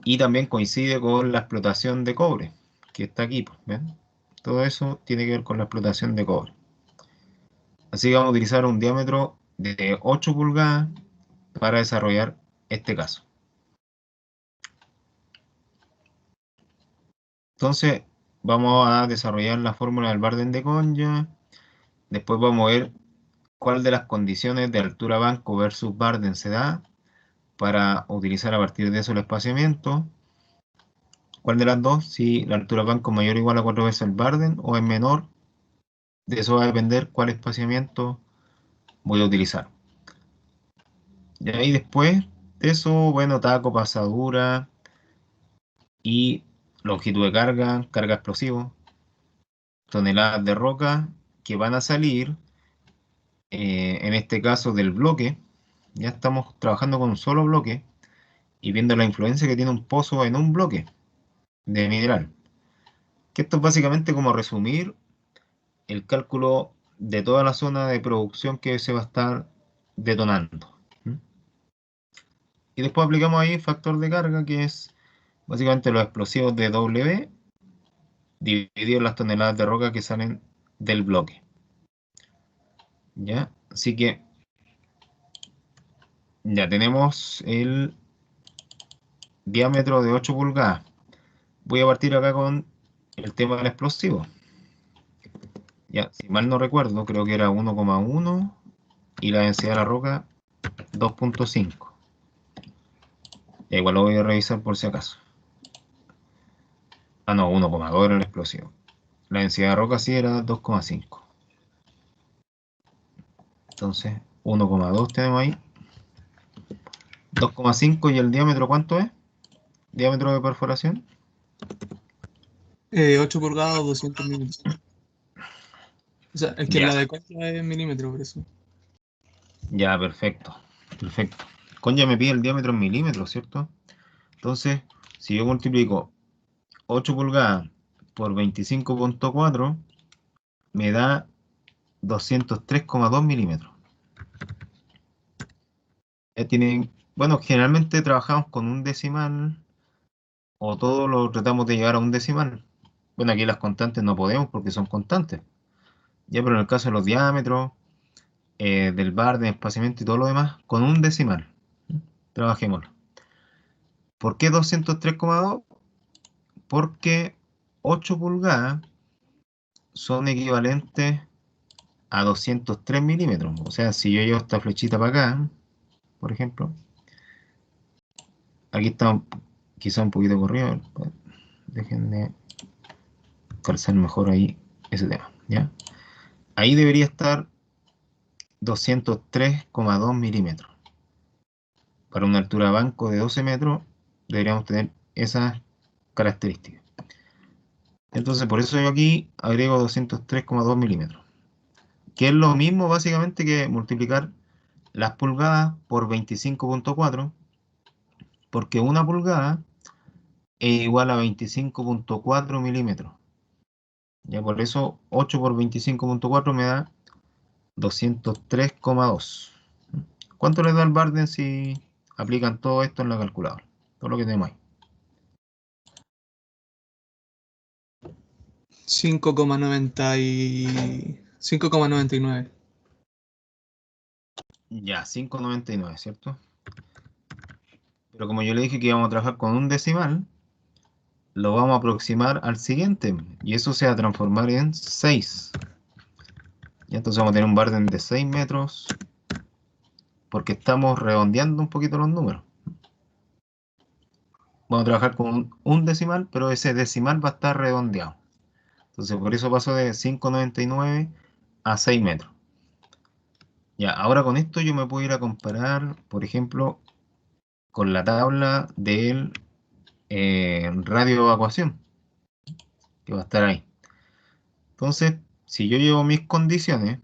Y también coincide con la explotación de cobre, que está aquí. ¿Ven? Todo eso tiene que ver con la explotación de cobre. Así que vamos a utilizar un diámetro de 8 pulgadas para desarrollar este caso. Entonces, vamos a desarrollar la fórmula del Barden de Konya. Después vamos a ver cuál de las condiciones de altura banco versus Barden se da para utilizar a partir de eso el espaciamiento. ¿Cuál de las dos? Si la altura banco es mayor o igual a 4 veces el Barden o es menor. De eso va a depender cuál espaciamiento voy a utilizar. Y ahí después de eso, bueno, taco, pasadura y longitud de carga, carga explosivo, toneladas de roca que van a salir, en este caso del bloque. Ya estamos trabajando con un solo bloque y viendo la influencia que tiene un pozo en un bloque de mineral. Que esto es básicamente como resumir el cálculo de toda la zona de producción que se va a estar detonando. ¿Mm? Y después aplicamos ahí factor de carga, que es básicamente los explosivos de W dividido en las toneladas de roca que salen del bloque. ¿Ya? Así que ya tenemos el diámetro de 8 pulgadas. Voy a partir acá con el tema del explosivo. Ya, si mal no recuerdo, creo que era 1,1 y la densidad de la roca 2,5. Igual lo voy a revisar por si acaso. Ah, no, 1,2 era el explosivo. La densidad de roca sí era 2,5. Entonces, 1,2 tenemos ahí. 2,5 y el diámetro, ¿cuánto es? Diámetro de perforación. 8 pulgadas o 200 milímetros. O sea, es que Ya, la de Concha es milímetro, por eso. ya, perfecto. Perfecto. Con ya me pide el diámetro en milímetros, ¿cierto? Entonces, Si yo multiplico 8 pulgadas por 25,4, me da 203,2 milímetros. Bueno, generalmente trabajamos con un decimal o todo lo tratamos de llevar a un decimal. Bueno, aquí las constantes no podemos porque son constantes. Ya, pero en el caso de los diámetros, del bar, de espaciamiento y todo lo demás, con un decimal. Trabajémoslo. ¿Por qué 203,2? Porque 8 pulgadas son equivalentes a 203 milímetros. O sea, si yo llevo esta flechita para acá, por ejemplo, aquí está quizá un poquito corrido. Déjenme calzar mejor ahí ese tema, ¿ya? Ahí debería estar 203,2 milímetros. Para una altura de banco de 12 metros, deberíamos tener esas características. Entonces, por eso yo aquí agrego 203,2 milímetros, que es lo mismo básicamente que multiplicar las pulgadas por 25,4, porque una pulgada es igual a 25,4 milímetros. Ya por eso 8 por 25,4 me da 203,2. ¿Cuánto le da el Barden si aplican todo esto en la calculadora? Todo lo que tenemos ahí. 5,99. Ya, 5,99, ¿cierto? Pero como yo le dije que íbamos a trabajar con un decimal, lo vamos a aproximar al siguiente, y eso se va a transformar en 6. Y entonces vamos a tener un Barden de 6 metros, porque estamos redondeando un poquito los números. Vamos a trabajar con un decimal, pero ese decimal va a estar redondeado. Entonces por eso pasó de 5,99 a 6 metros. Ya, ahora con esto yo me puedo ir a comparar, por ejemplo, con la tabla del radio de evacuación, que va a estar ahí. Entonces, si yo llevo mis condiciones,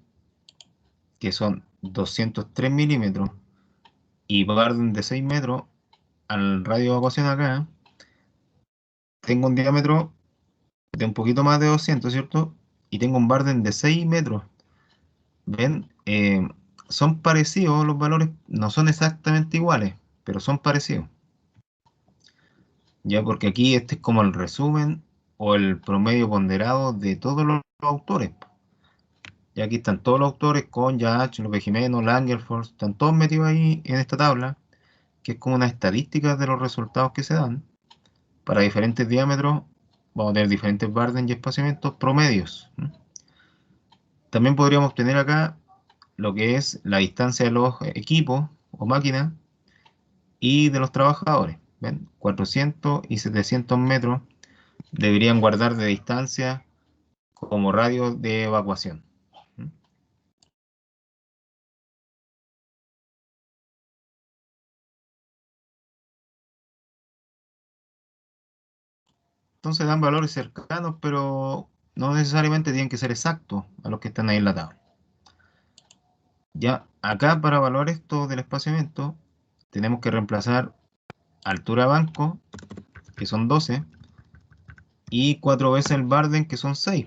que son 203 milímetros y Barden de 6 metros, al radio de evacuación acá, tengo un diámetro de un poquito más de 200, ¿cierto? Y tengo un Barden de 6 metros. ¿Ven? Son parecidos los valores, no son exactamente iguales, pero son parecidos. Ya, porque aquí este es como el resumen o el promedio ponderado de todos los autores. Y aquí están todos los autores con Yach, López Jimeno, Langerfors, están todos metidos ahí en esta tabla, que es como una estadística de los resultados que se dan. Para diferentes diámetros vamos a tener diferentes Barden y espaciamientos promedios. También podríamos obtener acá lo que es la distancia de los equipos o máquinas y de los trabajadores. ¿Ven? 400 y 700 metros deberían guardar de distancia como radio de evacuación. Entonces dan valores cercanos, pero no necesariamente tienen que ser exactos a los que están ahí en la tabla. Ya, acá para evaluar esto del espaciamiento, tenemos que reemplazar altura de banco, que son 12, y 4 veces el Barden, que son 6.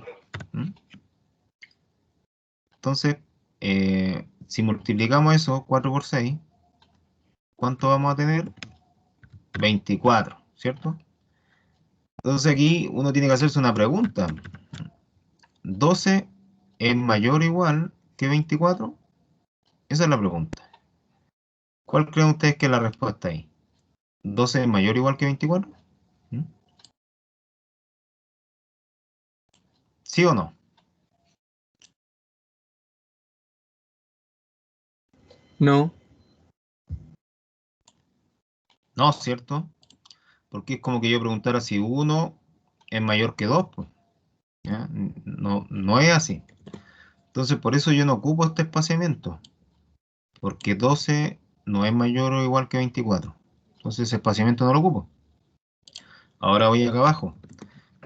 Entonces, si multiplicamos eso, 4 por 6, ¿cuánto vamos a tener? 24, ¿cierto? Entonces aquí uno tiene que hacerse una pregunta. ¿12 es mayor o igual que 24? Esa es la pregunta. ¿Cuál creen ustedes que es la respuesta ahí? ¿12 es mayor o igual que 24? ¿Mm? ¿Sí o no? No. No, ¿cierto? Porque es como que yo preguntara si 1 es mayor que 2, pues, ¿ya? No, no es así. Entonces, por eso yo no ocupo este espaciamiento, porque 12 no es mayor o igual que 24. Entonces, ese espaciamiento no lo ocupo. Ahora voy acá abajo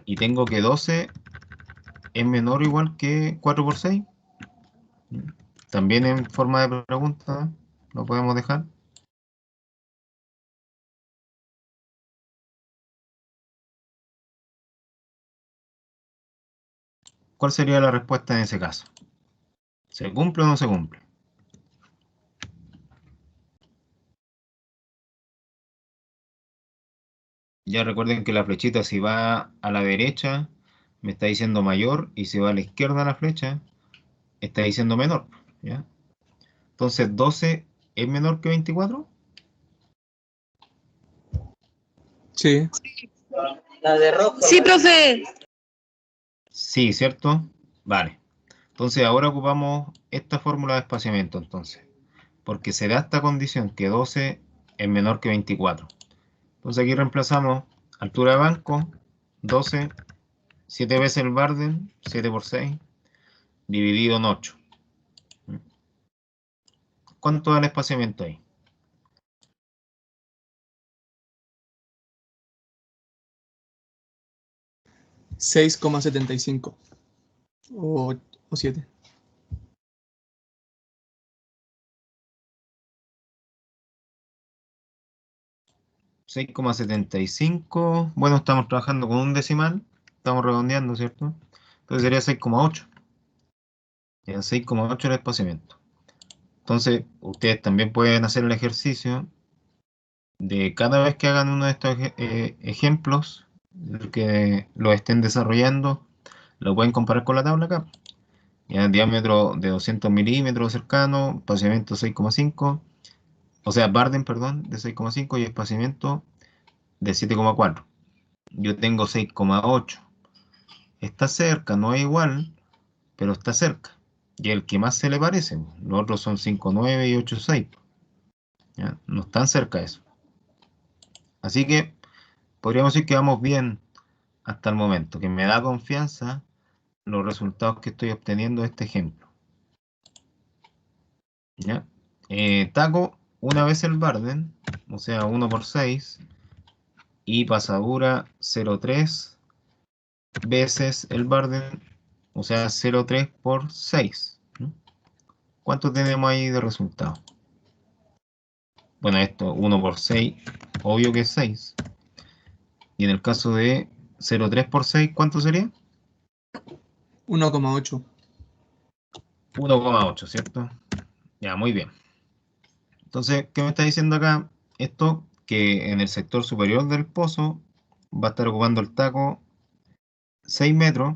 y tengo que 12 es menor o igual que 4 por 6. También en forma de pregunta lo podemos dejar. ¿cuál sería la respuesta en ese caso? ¿Se cumple o no se cumple? Ya recuerden que la flechita, si va a la derecha, me está diciendo mayor, y si va a la izquierda la flecha, está diciendo menor, ¿ya? Entonces, 12 es menor que 24. Sí. La de rojo. Sí, profe. Sí, ¿cierto? Vale. Entonces, ahora ocupamos esta fórmula de espaciamiento, entonces, porque se da esta condición, que 12 es menor que 24. Entonces, aquí reemplazamos altura de banco, 12, 7 veces el Barden, 7 por 6, dividido en 8. ¿Cuánto da el espaciamiento ahí? 6,75 o 7. 6,75. Bueno, estamos trabajando con un decimal, estamos redondeando, ¿cierto? Entonces sería 6,8. Ya, 6,8 el espaciamiento. Entonces, ustedes también pueden hacer el ejercicio de cada vez que hagan uno de estos ejemplos, que lo estén desarrollando, lo pueden comparar con la tabla acá. Ya, diámetro de 200 milímetros cercano, espaciamiento 6,5, o sea, Barden, perdón, de 6,5 y espaciamiento de 7,4. Yo tengo 6,8. Está cerca, no es igual, pero está cerca. Y el que más se le parece, los otros son 5,9 y 8,6. ¿Ya? No están cerca de eso. Así que podríamos decir que vamos bien hasta el momento, que me da confianza los resultados que estoy obteniendo de este ejemplo. ¿Ya? Taco una vez el Barden, o sea, 1 por 6, y pasadura 0,3 veces el Barden, o sea, 0,3 por 6. ¿No? ¿Cuánto tenemos ahí de resultado? Bueno, esto 1 por 6, obvio que es 6. Y en el caso de 0,3 por 6, ¿cuánto sería? 1,8. 1,8, ¿cierto? Ya, muy bien. Entonces, ¿qué me está diciendo acá? Esto, que en el sector superior del pozo va a estar ocupando el taco 6 metros,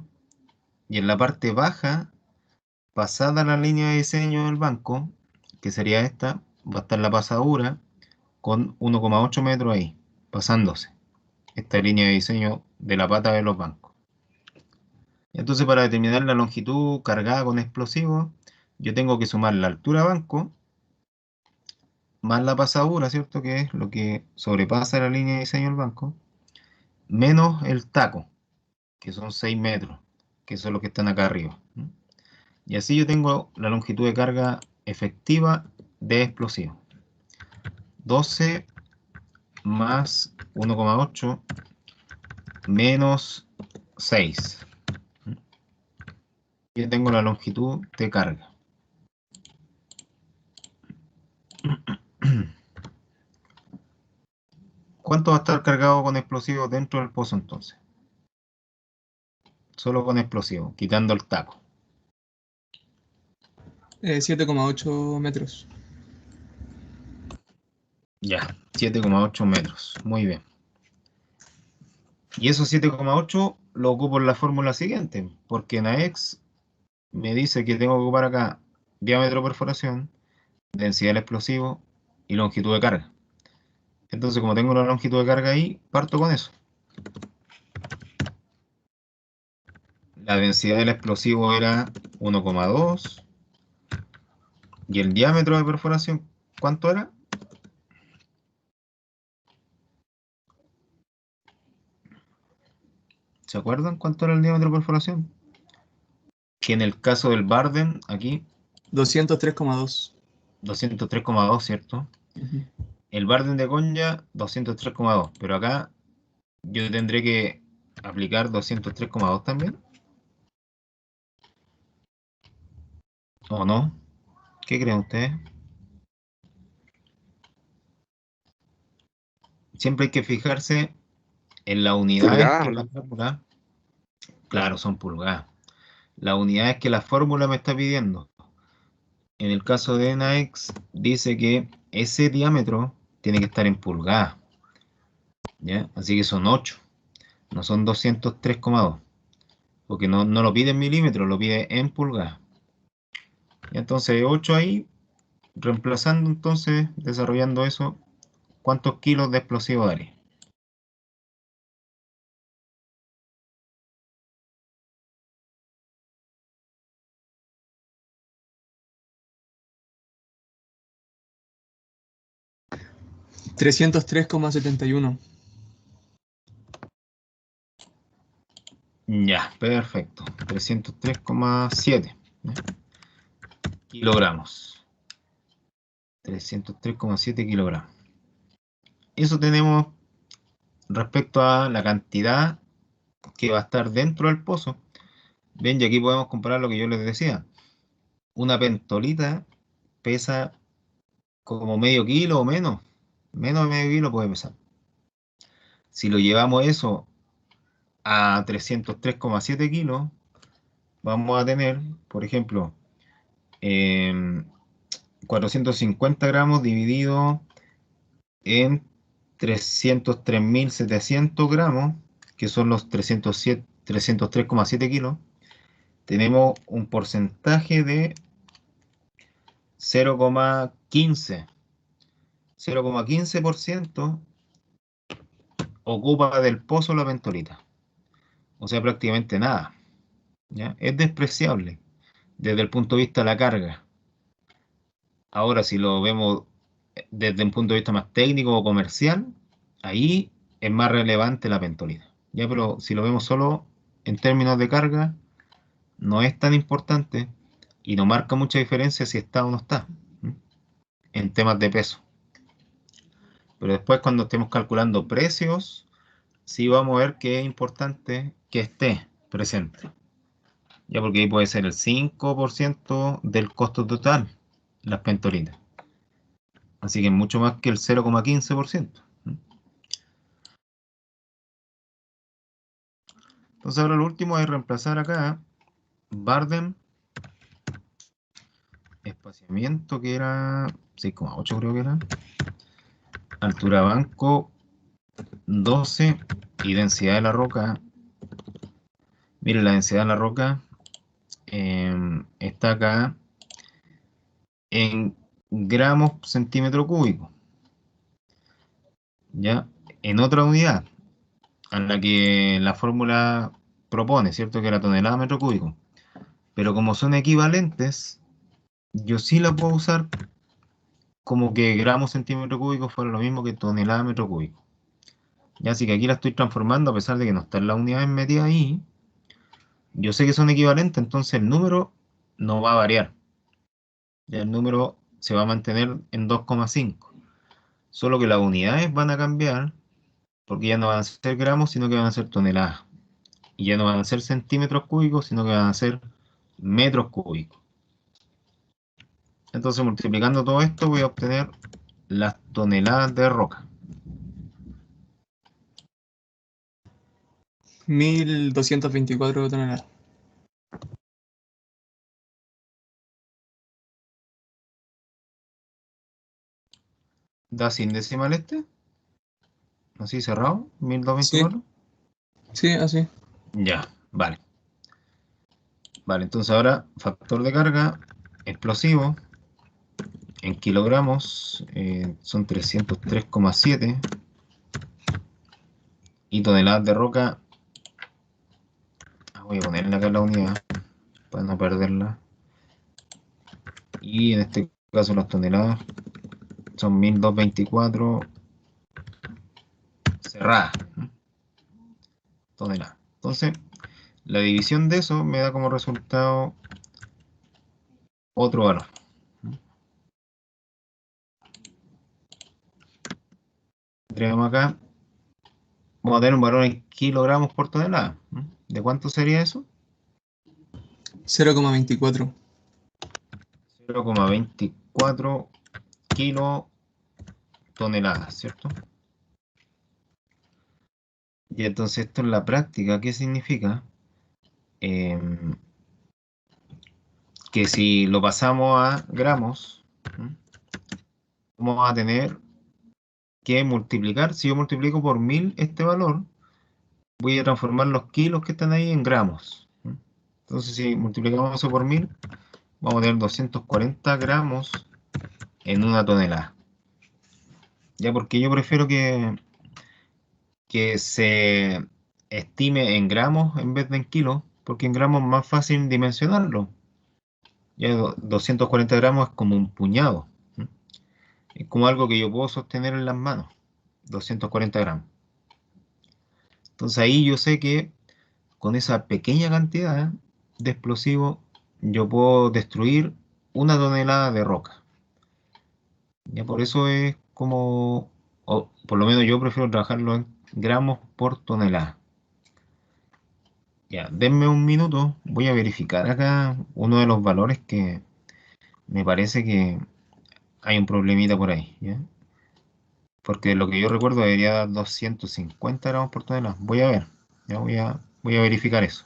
y en la parte baja, pasada la línea de diseño del banco, que sería esta, va a estar la pasadura con 1,8 metros ahí, pasándose esta línea de diseño de la pata de los bancos. Entonces, para determinar la longitud cargada con explosivos, yo tengo que sumar la altura banco más la pasadura, ¿cierto? Que es lo que sobrepasa la línea de diseño del banco, menos el taco, que son 6 metros, que son los que están acá arriba. Y así yo tengo la longitud de carga efectiva de explosivo. 12 más 1,8 menos 6. Yo tengo la longitud de carga. ¿Cuánto va a estar cargado con explosivos dentro del pozo entonces? Solo con explosivos, quitando el taco. 7,8 metros. Ya, 7,8 metros. Muy bien. Y esos 7,8 lo ocupo en la fórmula siguiente, porque en AEX me dice que tengo que ocupar acá diámetro de perforación, densidad del explosivo y longitud de carga. Entonces, como tengo la longitud de carga ahí, parto con eso. La densidad del explosivo era 1,2 y el diámetro de perforación, ¿cuánto era? ¿Se acuerdan cuánto era el diámetro de perforación? Que en el caso del Barden, aquí, 203,2. 203,2, ¿cierto? El Barden de Konya, 203,2, pero acá yo tendré que aplicar 203,2 también, ¿o no? ¿Qué creen ustedes? Siempre hay que fijarse en las unidades que Pulgada. la fórmula, claro, son pulgadas. las unidades que la fórmula me está pidiendo. En el caso de NAEX, dice que ese diámetro tiene que estar en pulgadas, ¿ya? Así que son 8, no son 203,2, porque no lo pide en milímetros, lo pide en pulgadas. Y entonces 8 ahí, reemplazando entonces, desarrollando eso, ¿cuántos kilos de explosivo daría? $303,71. Ya, perfecto. 303,7 kilogramos. 303,7 kilogramos. Eso tenemos respecto a la cantidad que va a estar dentro del pozo. Ven, y aquí podemos comparar lo que yo les decía. Una pentolita pesa como medio kilo o menos. Menos de medio kilo puede pesar. Si lo llevamos eso a 303,7 kilos, vamos a tener, por ejemplo, 450 gramos dividido en 303.700 gramos, que son los 303,7 kilos, tenemos un porcentaje de 0,15. 0,15% ocupa del pozo la pentolita. O sea, prácticamente nada. ¿Ya? Es despreciable desde el punto de vista de la carga. Ahora, si lo vemos desde un punto de vista más técnico o comercial, ahí es más relevante la pentolita. Ya, pero si lo vemos solo en términos de carga, no es tan importante y no marca mucha diferencia si está o no está en temas de peso. Pero después cuando estemos calculando precios, sí vamos a ver que es importante que esté presente. Ya, porque ahí puede ser el 5% del costo total, las pentolitas. Así que mucho más que el 0,15%. Entonces ahora lo último es reemplazar acá Bardem, espaciamiento que era 6,8 creo que era, altura banco 12 y densidad de la roca. Mire, la densidad de la roca está acá en gramos centímetro cúbico, ¿ya? En otra unidad, a la que la fórmula propone, ¿cierto? Que era tonelada metro cúbico. Pero como son equivalentes, yo sí la puedo usar como que gramos centímetro cúbico fuera lo mismo que tonelada metro cúbico. Ya, así que aquí la estoy transformando a pesar de que no están las unidades metidas ahí. Yo sé que son equivalentes, entonces el número no va a variar. Ya el número se va a mantener en 2,5. Solo que las unidades van a cambiar porque ya no van a ser gramos, sino que van a ser toneladas. Y ya no van a ser centímetros cúbicos, sino que van a ser metros cúbicos. Entonces, multiplicando todo esto, voy a obtener las toneladas de roca. 1.224 toneladas. ¿Da sin decimal este? Así cerrado, Sí, 1224. sí, así. Ya, vale. Vale, entonces ahora factor de carga explosivo en kilogramos son 303,7 y toneladas de roca. Voy a ponerle acá la unidad para no perderla. Y en este caso las toneladas son 1224 cerradas. Toneladas. Entonces, la división de eso me da como resultado otro valor. Tenemos acá, vamos a tener un valor en kilogramos por tonelada. ¿De cuánto sería eso? 0,24. 0,24 kilotoneladas, ¿cierto? Y entonces esto en la práctica, ¿qué significa? que si lo pasamos a gramos, vamos a tener que multiplicar. Si yo multiplico por 1000 este valor, voy a transformar los kilos que están ahí en gramos. Entonces, si multiplicamos eso por 1000, vamos a tener 240 gramos en una tonelada. Ya, porque yo prefiero que se estime en gramos en vez de en kilos, porque en gramos es más fácil dimensionarlo. Ya 240 gramos es como un puñado. Es como algo que yo puedo sostener en las manos. 240 gramos. Entonces ahí yo sé que con esa pequeña cantidad de explosivo yo puedo destruir una tonelada de roca. Ya por eso es como, o por lo menos yo prefiero trabajarlo en gramos por tonelada. Ya, denme un minuto, voy a verificar acá uno de los valores que me parece que hay un problemita por ahí, ¿ya? Porque lo que yo recuerdo debería dar 250 gramos por tonelada. Voy a ver, ya voy a verificar eso.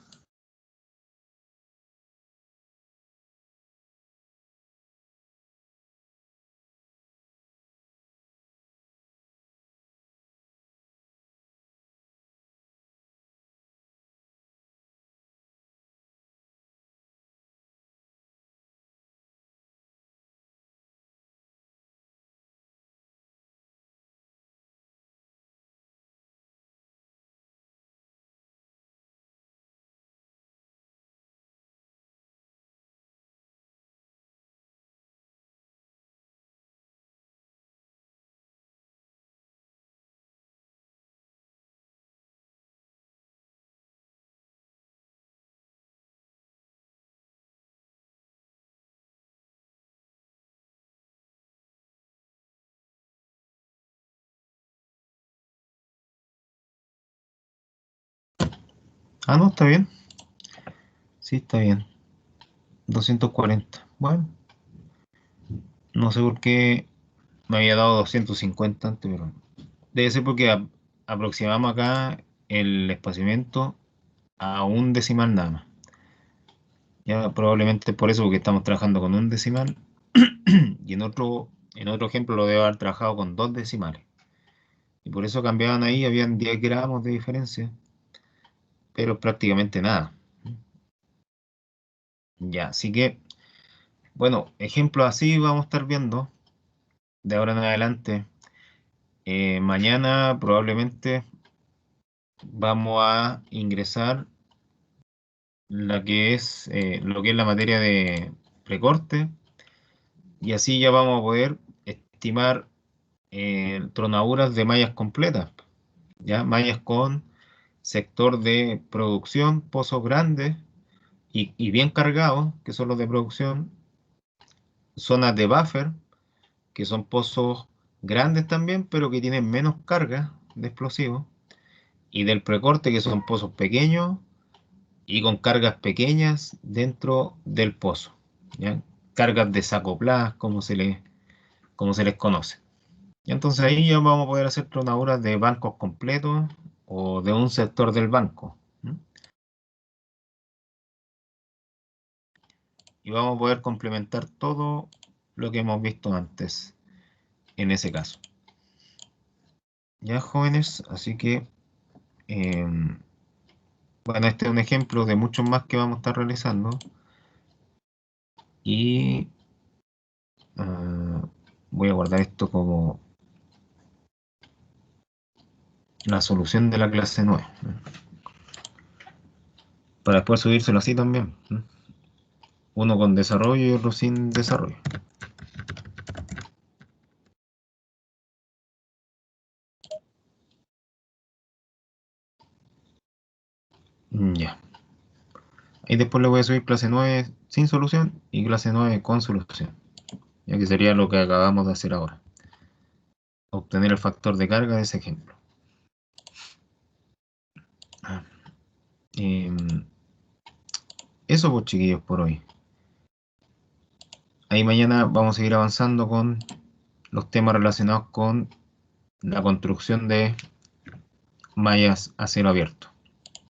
Ah, no, está bien. Sí, está bien. 240. Bueno, no sé por qué me había dado 250 antes, pero debe ser porque aproximamos acá el espaciamiento a un decimal nada más. Ya probablemente por eso, porque estamos trabajando con un decimal y en otro ejemplo lo debo haber trabajado con 2 decimales. Y por eso cambiaban ahí, habían 10 gramos de diferencia, pero prácticamente nada. Ya, así que, bueno, ejemplos así vamos a estar viendo de ahora en adelante. Mañana probablemente vamos a ingresar lo que es la materia de recorte, y así ya vamos a poder estimar tronaduras de mallas completas, ya mallas con sector de producción, pozos grandes y bien cargados, que son los de producción, zonas de buffer, que son pozos grandes también, pero que tienen menos carga de explosivos, y del precorte, que son pozos pequeños y con cargas pequeñas dentro del pozo, ¿ya? Cargas desacopladas, como se les conoce. Y entonces ahí ya vamos a poder hacer tronaduras de bancos completos o de un sector del banco. Y vamos a poder complementar todo lo que hemos visto antes en ese caso. Ya, jóvenes, así que, bueno, este es un ejemplo de muchos más que vamos a estar realizando. Y voy a guardar esto como la solución de la clase 9, para después subírselo así también. Uno con desarrollo y otro sin desarrollo. Ya. Y después le voy a subir clase 9 sin solución y clase 9 con solución. Ya que sería lo que acabamos de hacer ahora. Obtener el factor de carga de ese ejemplo. Eso pues, chiquillos, por hoy. Ahí mañana vamos a seguir avanzando con los temas relacionados con la construcción de mallas a cielo abierto.